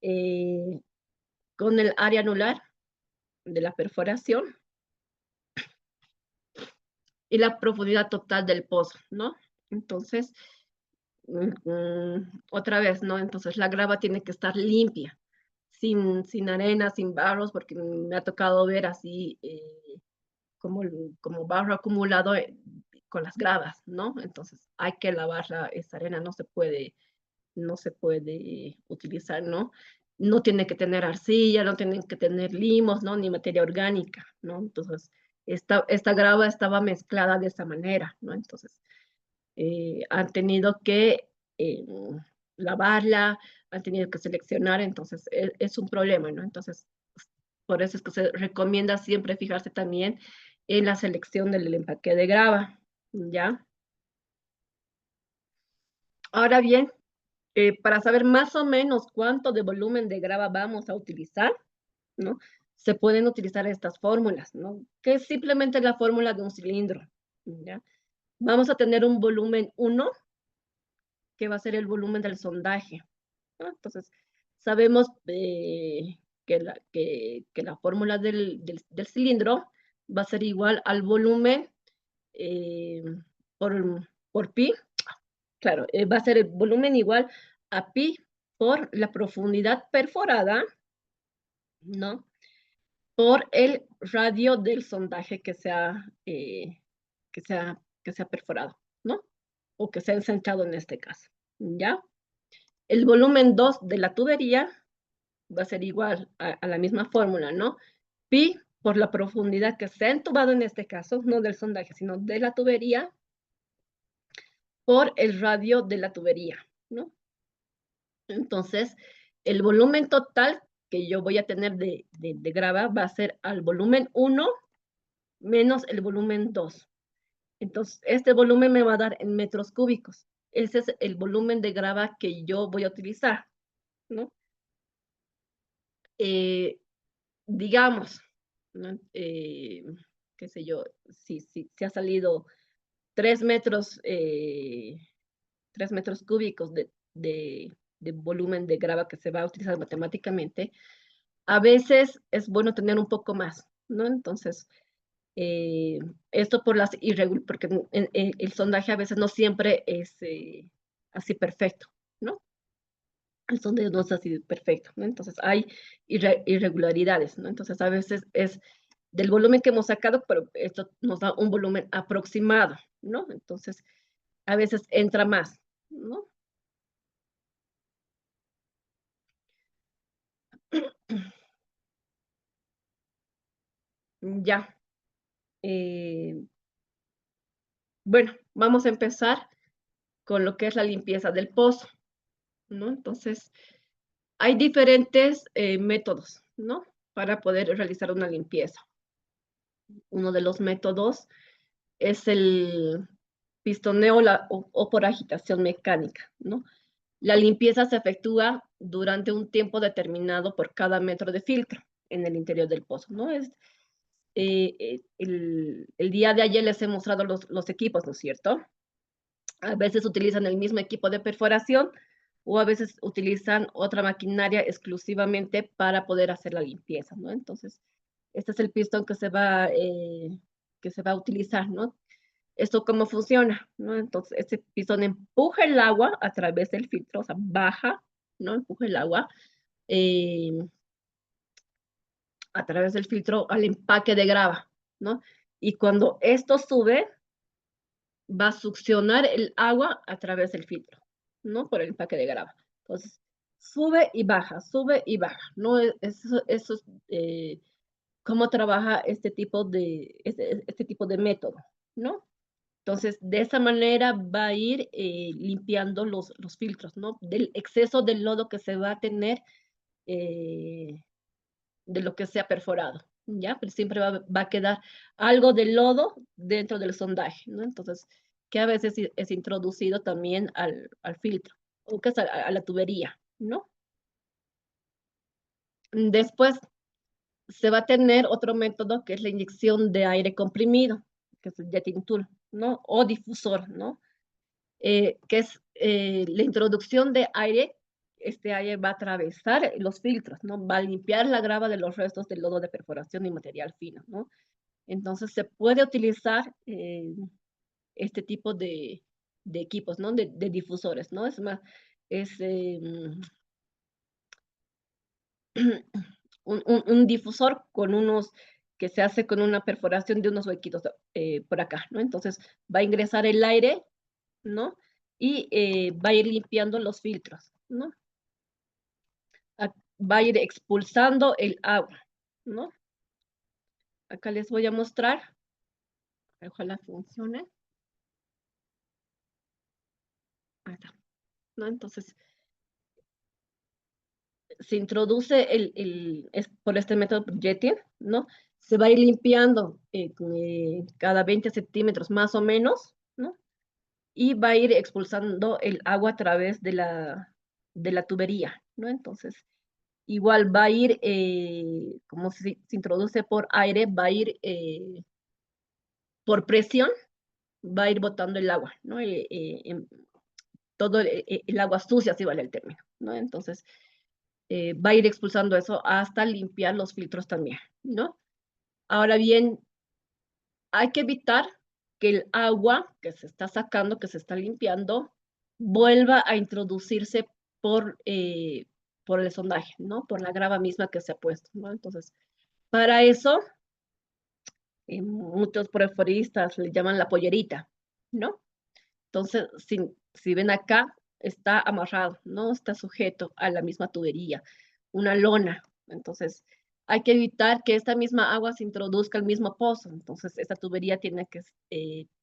con el área anular de la perforación y la profundidad total del pozo, ¿no? Entonces, otra vez, ¿no? Entonces la grava tiene que estar limpia, sin arena, sin barros, porque me ha tocado ver así como barro acumulado con las gravas, ¿no? Entonces hay que lavar esa arena, no se puede utilizar, ¿no? No tiene que tener arcilla, no tienen que tener limos, ¿no? Ni materia orgánica, ¿no? Entonces, esta grava estaba mezclada de esa manera, ¿no? Entonces, han tenido que lavarla, han tenido que seleccionar, entonces es un problema, ¿no? Entonces, por eso es que se recomienda siempre fijarse también en la selección del empaque de grava, ¿ya? Ahora bien, para saber más o menos cuánto de volumen de grava vamos a utilizar, ¿no? Se pueden utilizar estas fórmulas, ¿no? Que es simplemente la fórmula de un cilindro, ¿ya? Vamos a tener un volumen 1, que va a ser el volumen del sondaje, ¿no? Entonces, sabemos que la fórmula del cilindro va a ser igual al volumen por pi. Claro, va a ser el volumen igual a pi por la profundidad perforada, ¿no? Por el radio del sondaje que sea perforado, ¿no? O que sea ensanchado en este caso, ¿ya? El volumen 2 de la tubería va a ser igual a la misma fórmula, ¿no? Pi por la profundidad que se ha entubado en este caso, no del sondaje, sino de la tubería, por el radio de la tubería, ¿no? Entonces, el volumen total que yo voy a tener de grava va a ser al volumen 1 menos el volumen 2. Entonces, este volumen me va a dar en metros cúbicos. Ese es el volumen de grava que yo voy a utilizar, ¿no? Digamos, ¿no? Qué sé yo, si ha salido 3 metros, 3 metros cúbicos de volumen de grava que se va a utilizar matemáticamente, a veces es bueno tener un poco más, ¿no? Entonces, esto por las porque el sondaje a veces no siempre es así perfecto, ¿no? El sondeo no es así perfecto, ¿no? Entonces hay irregularidades, ¿no? Entonces a veces es del volumen que hemos sacado, pero esto nos da un volumen aproximado, ¿no? Entonces a veces entra más, ¿no? Ya. Bueno, vamos a empezar con lo que es la limpieza del pozo, ¿no? Entonces, hay diferentes métodos, ¿no? Para poder realizar una limpieza. Uno de los métodos es el pistoneo o por agitación mecánica, ¿no? La limpieza se efectúa durante un tiempo determinado por cada metro de filtro en el interior del pozo, ¿no? El día de ayer les he mostrado los equipos, ¿no es cierto? A veces utilizan el mismo equipo de perforación o a veces utilizan otra maquinaria exclusivamente para poder hacer la limpieza, ¿no? Entonces, este es el pistón que se va a utilizar, ¿no? ¿Esto cómo funciona? ¿No? Entonces, este pistón empuja el agua a través del filtro, o sea, baja, ¿no? Empuja el agua a través del filtro al empaque de grava, ¿no? Y cuando esto sube, va a succionar el agua a través del filtro, ¿no? Por el empaque de grava. Entonces, sube y baja, ¿no? Eso es cómo trabaja este tipo de método, ¿no? Entonces, de esa manera va a ir limpiando los filtros, ¿no? Del exceso del lodo que se va a tener de lo que sea perforado, ¿ya? Pero siempre va a quedar algo de lodo dentro del sondaje, ¿no? Entonces, que a veces es introducido también al filtro, o que es a la tubería, ¿no? Después se va a tener otro método que es la inyección de aire comprimido, que es el jetting tool, ¿no? O difusor, ¿no? Que es la introducción de aire. Este aire va a atravesar los filtros, ¿no? Va a limpiar la grava de los restos del lodo de perforación y material fino, ¿no? Entonces se puede utilizar este tipo de equipos, ¿no? De difusores, ¿no? Es más, es un difusor con unos, que se hace con una perforación de unos huequitos por acá, ¿no? Entonces va a ingresar el aire, ¿no? Y va a ir limpiando los filtros, ¿no? Va a ir expulsando el agua, ¿no? Acá les voy a mostrar. Ojalá funcione. Ahí está, ¿no? Entonces, se introduce por este método jetting, ¿no? Se va a ir limpiando cada 20 centímetros más o menos, ¿no? Y va a ir expulsando el agua a través de la tubería, ¿no? Entonces, igual va a ir, como se introduce por aire, va a ir por presión, va a ir botando el agua, ¿no? Todo el agua sucia, si vale el término, ¿no? Entonces, va a ir expulsando eso hasta limpiar los filtros también, ¿no? Ahora bien, hay que evitar que el agua que se está sacando, que se está limpiando, vuelva a introducirse por el sondaje, ¿no? Por la grava misma que se ha puesto, ¿no? Entonces, para eso, muchos perforistas le llaman la pollerita, ¿no? Entonces, si ven acá, está amarrado, ¿no? Está sujeto a la misma tubería, una lona. Entonces, hay que evitar que esta misma agua se introduzca al mismo pozo. Entonces, esta tubería tiene que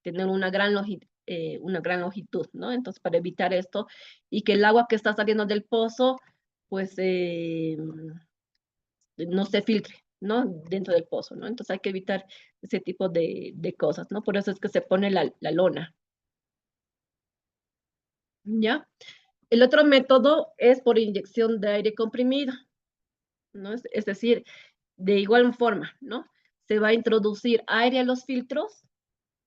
tener una gran longitud, ¿no? Entonces, para evitar esto y que el agua que está saliendo del pozo, pues, no se filtre, ¿no? Dentro del pozo, ¿no? Entonces, hay que evitar ese tipo de cosas, ¿no? Por eso es que se pone la lona. ¿Ya? El otro método es por inyección de aire comprimido, ¿no? Es decir, de igual forma, ¿no? Se va a introducir aire a los filtros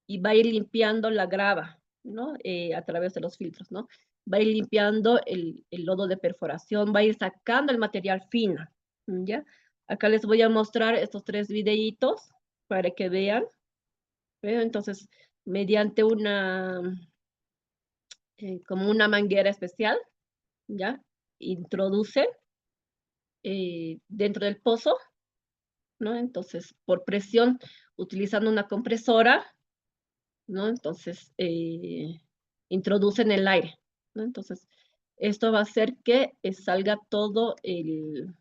y va a ir limpiando la grava, ¿no? A través de los filtros, ¿no? Va a ir limpiando el lodo de perforación, va a ir sacando el material fino, ¿ya? Acá les voy a mostrar estos 3 videitos para que vean. Entonces, mediante como una manguera especial, ¿ya? Introduce dentro del pozo, ¿no? Entonces, por presión, utilizando una compresora, ¿no? Entonces, introducen el aire, ¿no? Entonces, esto va a hacer que salga todo el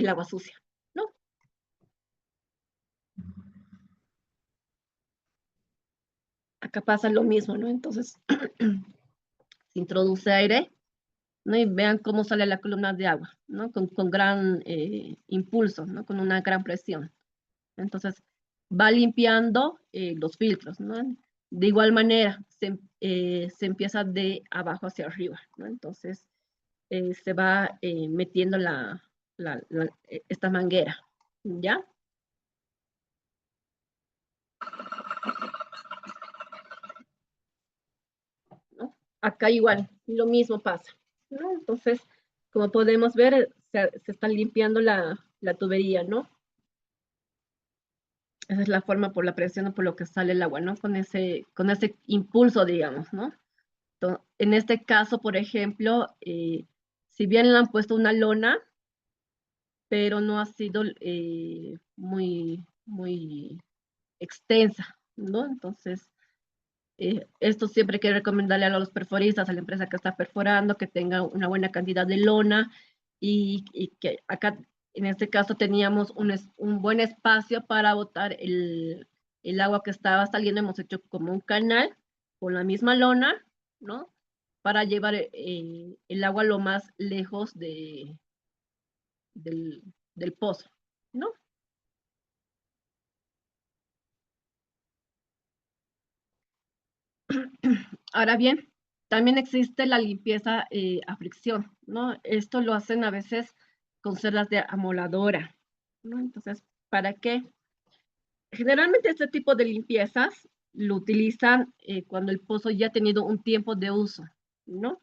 agua sucia, ¿no? Acá pasa lo mismo, ¿no? Entonces, se introduce aire, ¿no? Y vean cómo sale la columna de agua, ¿no? Con gran impulso, ¿no? Con una gran presión. Entonces, va limpiando los filtros, ¿no? De igual manera, se empieza de abajo hacia arriba, ¿no? Entonces, se va metiendo esta manguera, ¿ya? ¿No? acá igual, lo mismo pasa, ¿no? Entonces, como podemos ver, se está limpiando la tubería, ¿no? Esa es la forma por la presión o por lo que sale el agua, ¿no? Con ese impulso, digamos, ¿no? En este caso, por ejemplo, si bien le han puesto una lona, pero no ha sido muy extensa, ¿no? Entonces, esto siempre hay que recomendarle a los perforistas, a la empresa que está perforando, que tenga una buena cantidad de lona y que acá, en este caso, teníamos un buen espacio para botar el agua que estaba saliendo. Hemos hecho como un canal con la misma lona, ¿no? Para llevar el agua lo más lejos del pozo, ¿no? Ahora bien, también existe la limpieza a fricción, ¿no? Esto lo hacen a veces con cerdas de amoladora, ¿no? Entonces, ¿para qué? Generalmente este tipo de limpiezas lo utilizan cuando el pozo ya ha tenido un tiempo de uso, ¿no?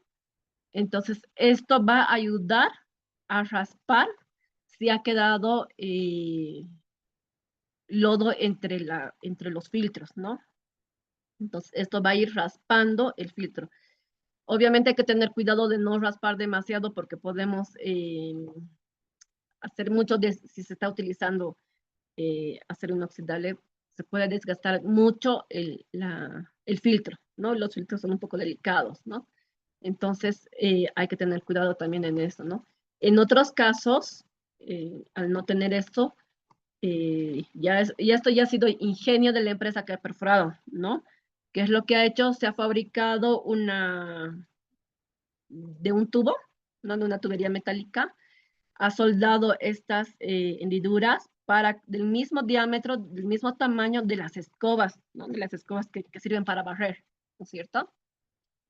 Entonces, esto va a ayudar a raspar si ha quedado lodo entre los filtros, ¿no? Entonces, esto va a ir raspando el filtro. Obviamente hay que tener cuidado de no raspar demasiado porque podemos hacer mucho, si se está utilizando acero inoxidable, se puede desgastar mucho el filtro, ¿no? Los filtros son un poco delicados, ¿no? Entonces hay que tener cuidado también en eso, ¿no? En otros casos, al no tener esto, esto ya ha sido ingenio de la empresa que ha perforado, ¿no? ¿Qué es lo que ha hecho? Se ha fabricado de un tubo, ¿no? De una tubería metálica, ha soldado estas hendiduras del mismo diámetro, del mismo tamaño de las escobas, ¿no? De las escobas que sirven para barrer, ¿no es cierto?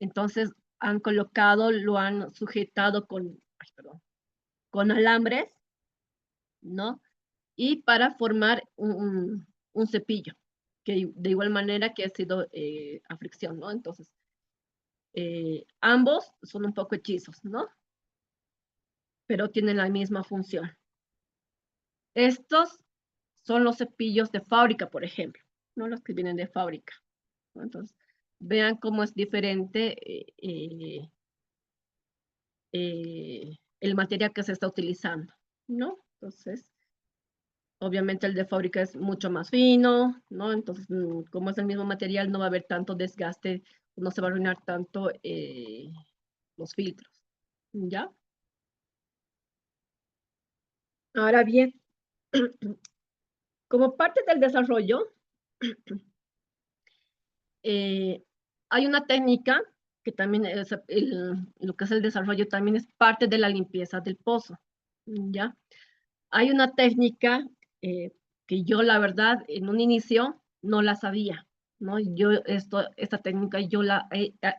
Entonces han colocado, lo han sujetado con alambres, ¿no? Y para formar un cepillo, que de igual manera que ha sido a fricción, ¿no? Entonces, ambos son un poco hechizos, ¿no? Pero tienen la misma función. Estos son los cepillos de fábrica, por ejemplo, ¿no? Los que vienen de fábrica, ¿no? Entonces, vean cómo es diferente el material que se está utilizando, ¿no? Entonces, obviamente el de fábrica es mucho más fino, ¿no? Entonces, como es el mismo material, no va a haber tanto desgaste, no se va a arruinar tanto los filtros, ¿ya? Ahora bien, como parte del desarrollo, hay una técnica que también es lo que es el desarrollo, también es parte de la limpieza del pozo, ¿ya? Hay una técnica que yo, la verdad, en un inicio no la sabía, ¿no? Esta técnica yo la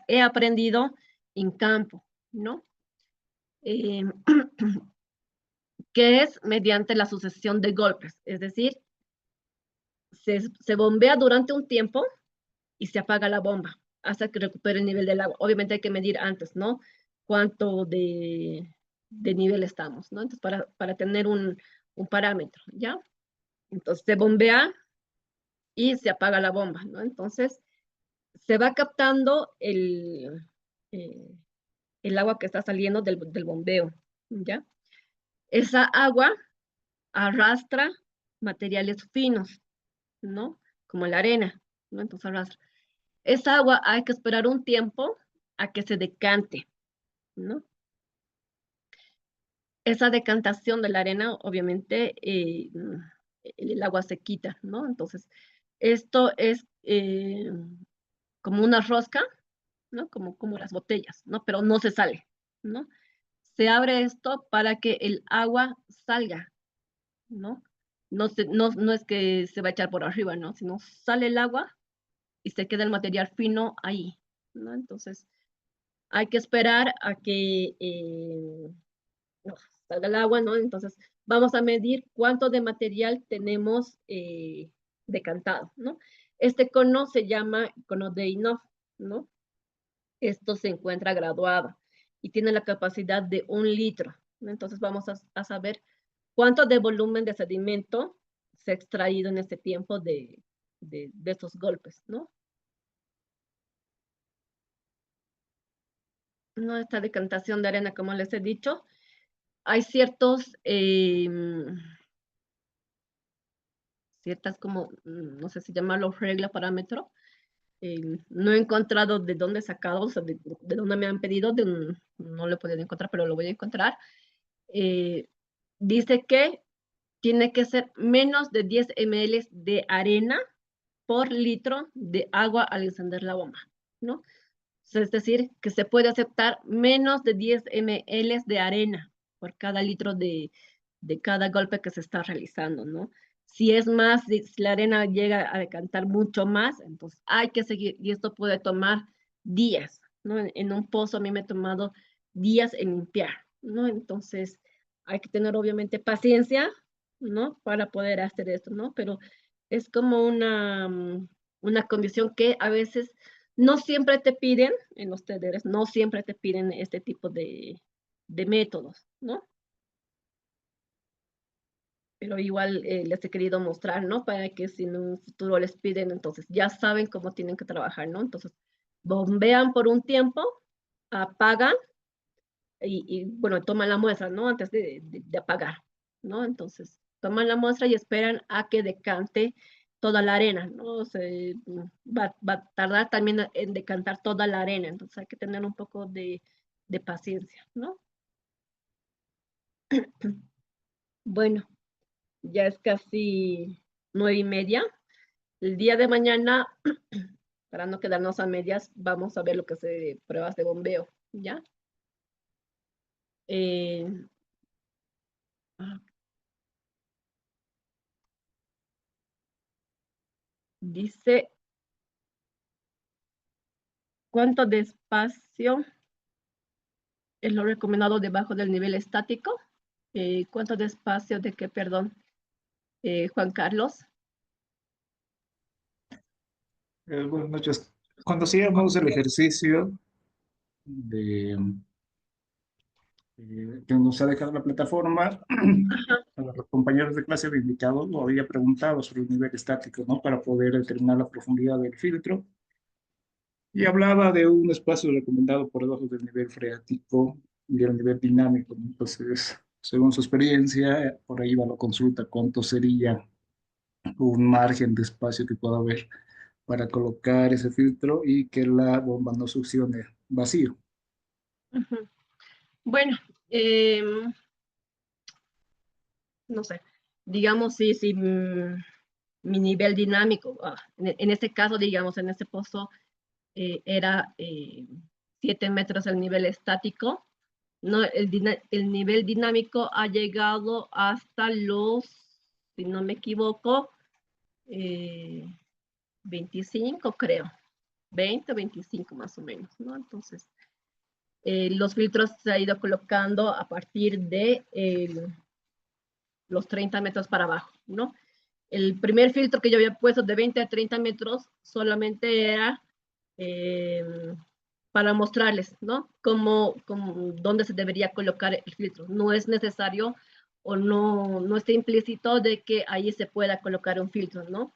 he aprendido en campo, ¿no? Eh, que es mediante la sucesión de golpes, es decir, se bombea durante un tiempo y se apaga la bomba hasta que recupere el nivel del agua. Obviamente hay que medir antes, ¿no? Cuánto de nivel estamos, ¿no? Entonces, para tener un parámetro, ¿ya? Entonces, se bombea y se apaga la bomba, ¿no? Entonces, se va captando el agua que está saliendo del bombeo, ¿ya? Esa agua arrastra materiales finos, ¿no? Como la arena, ¿no? Entonces arrastra. Esa agua hay que esperar un tiempo a que se decante, ¿no? Esa decantación de la arena, obviamente, el agua se quita, ¿no? Entonces, esto es como una rosca, ¿no? Como las botellas, ¿no? Pero no se sale, ¿no? Se abre esto para que el agua salga, ¿no? No es que se va a echar por arriba, ¿no? Sino sale el agua y se queda el material fino ahí, ¿no? Entonces, hay que esperar a que no, salga el agua, ¿no? Entonces, vamos a medir cuánto de material tenemos decantado, ¿no? Este cono se llama cono de Inoff, ¿no? Esto se encuentra graduado y tiene la capacidad de 1 litro. Entonces vamos a saber cuánto de volumen de sedimento se ha extraído en este tiempo de estos golpes, ¿no? No, esta decantación de arena, como les he dicho, hay ciertas como, no sé si llamarlo regla, parámetro. No he encontrado de dónde he sacado, o sea, de dónde me han pedido, no lo he podido encontrar, pero lo voy a encontrar. Dice que tiene que ser menos de 10 ml de arena por litro de agua al encender la bomba, ¿no? Es decir, que se puede aceptar menos de 10 ml de arena por cada litro de cada golpe que se está realizando, ¿no? Si es más, si la arena llega a decantar mucho más, entonces hay que seguir, y esto puede tomar días, ¿no? En un pozo a mí me ha tomado días en limpiar, ¿no? Entonces hay que tener obviamente paciencia, ¿no? Para poder hacer esto, ¿no? Pero es como una condición que a veces no siempre te piden, en los talleres, no siempre te piden este tipo de métodos, ¿no? Pero igual les he querido mostrar, ¿no? Para que si en un futuro les piden, entonces ya saben cómo tienen que trabajar, ¿no? Entonces, bombean por un tiempo, apagan y bueno, toman la muestra, ¿no? Antes de apagar, ¿no? Entonces, toman la muestra y esperan a que decante toda la arena, ¿no? O sea, va a tardar también en decantar toda la arena, entonces hay que tener un poco de paciencia, ¿no? Bueno, ya es casi 9:30. El día de mañana, para no quedarnos a medias, vamos a ver lo que se pruebas de bombeo, ¿ya? Dice, ¿cuánto de espacio es lo recomendado debajo del nivel estático? ¿Cuánto de espacio de qué, perdón, Juan Carlos? Buenas noches. Cuando hacíamos el ejercicio de que nos ha dejado la plataforma, a los compañeros de clase había indicado o había preguntado sobre el nivel estático, ¿no? Para poder determinar la profundidad del filtro. Y hablaba de un espacio recomendado por debajo del nivel freático y del nivel dinámico, ¿no? Entonces, según su experiencia, por ahí va la consulta, cuánto sería un margen de espacio que pueda haber para colocar ese filtro y que la bomba no succione vacío. Ujú. Bueno, no sé, digamos si mi nivel dinámico, en este caso, digamos, en este pozo era 7 metros el nivel estático, ¿no? El nivel dinámico ha llegado hasta los, si no me equivoco, 25 creo, 20 o 25 más o menos, ¿no? Entonces, los filtros se ha ido colocando a partir de los 30 metros para abajo, ¿no? El primer filtro que yo había puesto de 20 a 30 metros solamente era para mostrarles, ¿no? Dónde se debería colocar el filtro. No es necesario o no está implícito de que ahí se pueda colocar un filtro, ¿no?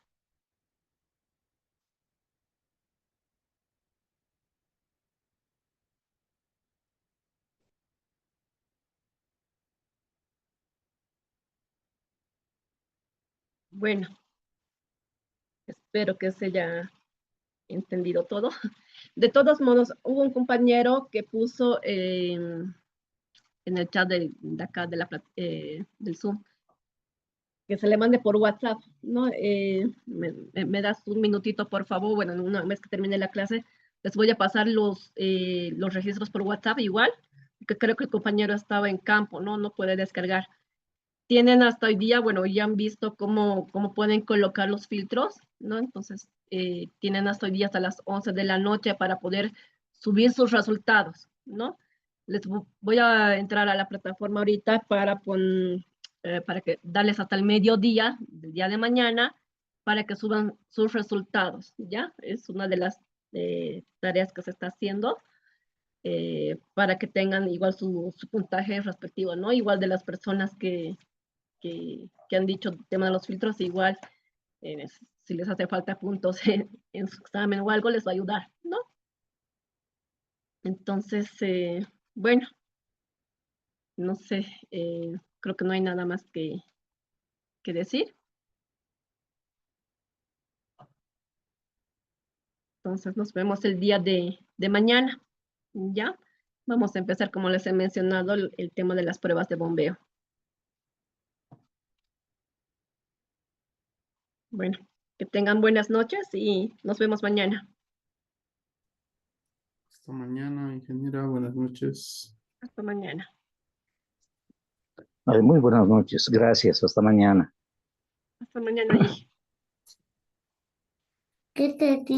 Bueno, espero que se haya entendido todo. De todos modos, hubo un compañero que puso en el chat de acá del Zoom, que se le mande por WhatsApp, ¿no? Me das un minutito, por favor. Bueno, una vez que termine la clase, les voy a pasar los registros por WhatsApp igual, porque creo que el compañero estaba en campo, ¿no? No puede descargar. Tienen hasta hoy día, bueno, ya han visto cómo pueden colocar los filtros, ¿no? Entonces, tienen hasta hoy día, hasta las 11 de la noche para poder subir sus resultados, ¿no? Les voy a entrar a la plataforma ahorita para que darles hasta el mediodía del día de mañana para que suban sus resultados, ¿ya? Es una de las tareas que se está haciendo para que tengan igual su puntaje respectivo, ¿no? Igual de las personas que han dicho el tema de los filtros, igual si les hace falta puntos en su examen o algo, les va a ayudar, ¿no? Entonces, bueno, no sé, creo que no hay nada más que decir. Entonces, nos vemos el día de mañana, ¿ya? Vamos a empezar, como les he mencionado, el tema de las pruebas de bombeo. Bueno, que tengan buenas noches y nos vemos mañana. Hasta mañana, ingeniera. Buenas noches. Hasta mañana. Muy buenas noches. Gracias. Hasta mañana. Hasta mañana, Ige. ¿Qué te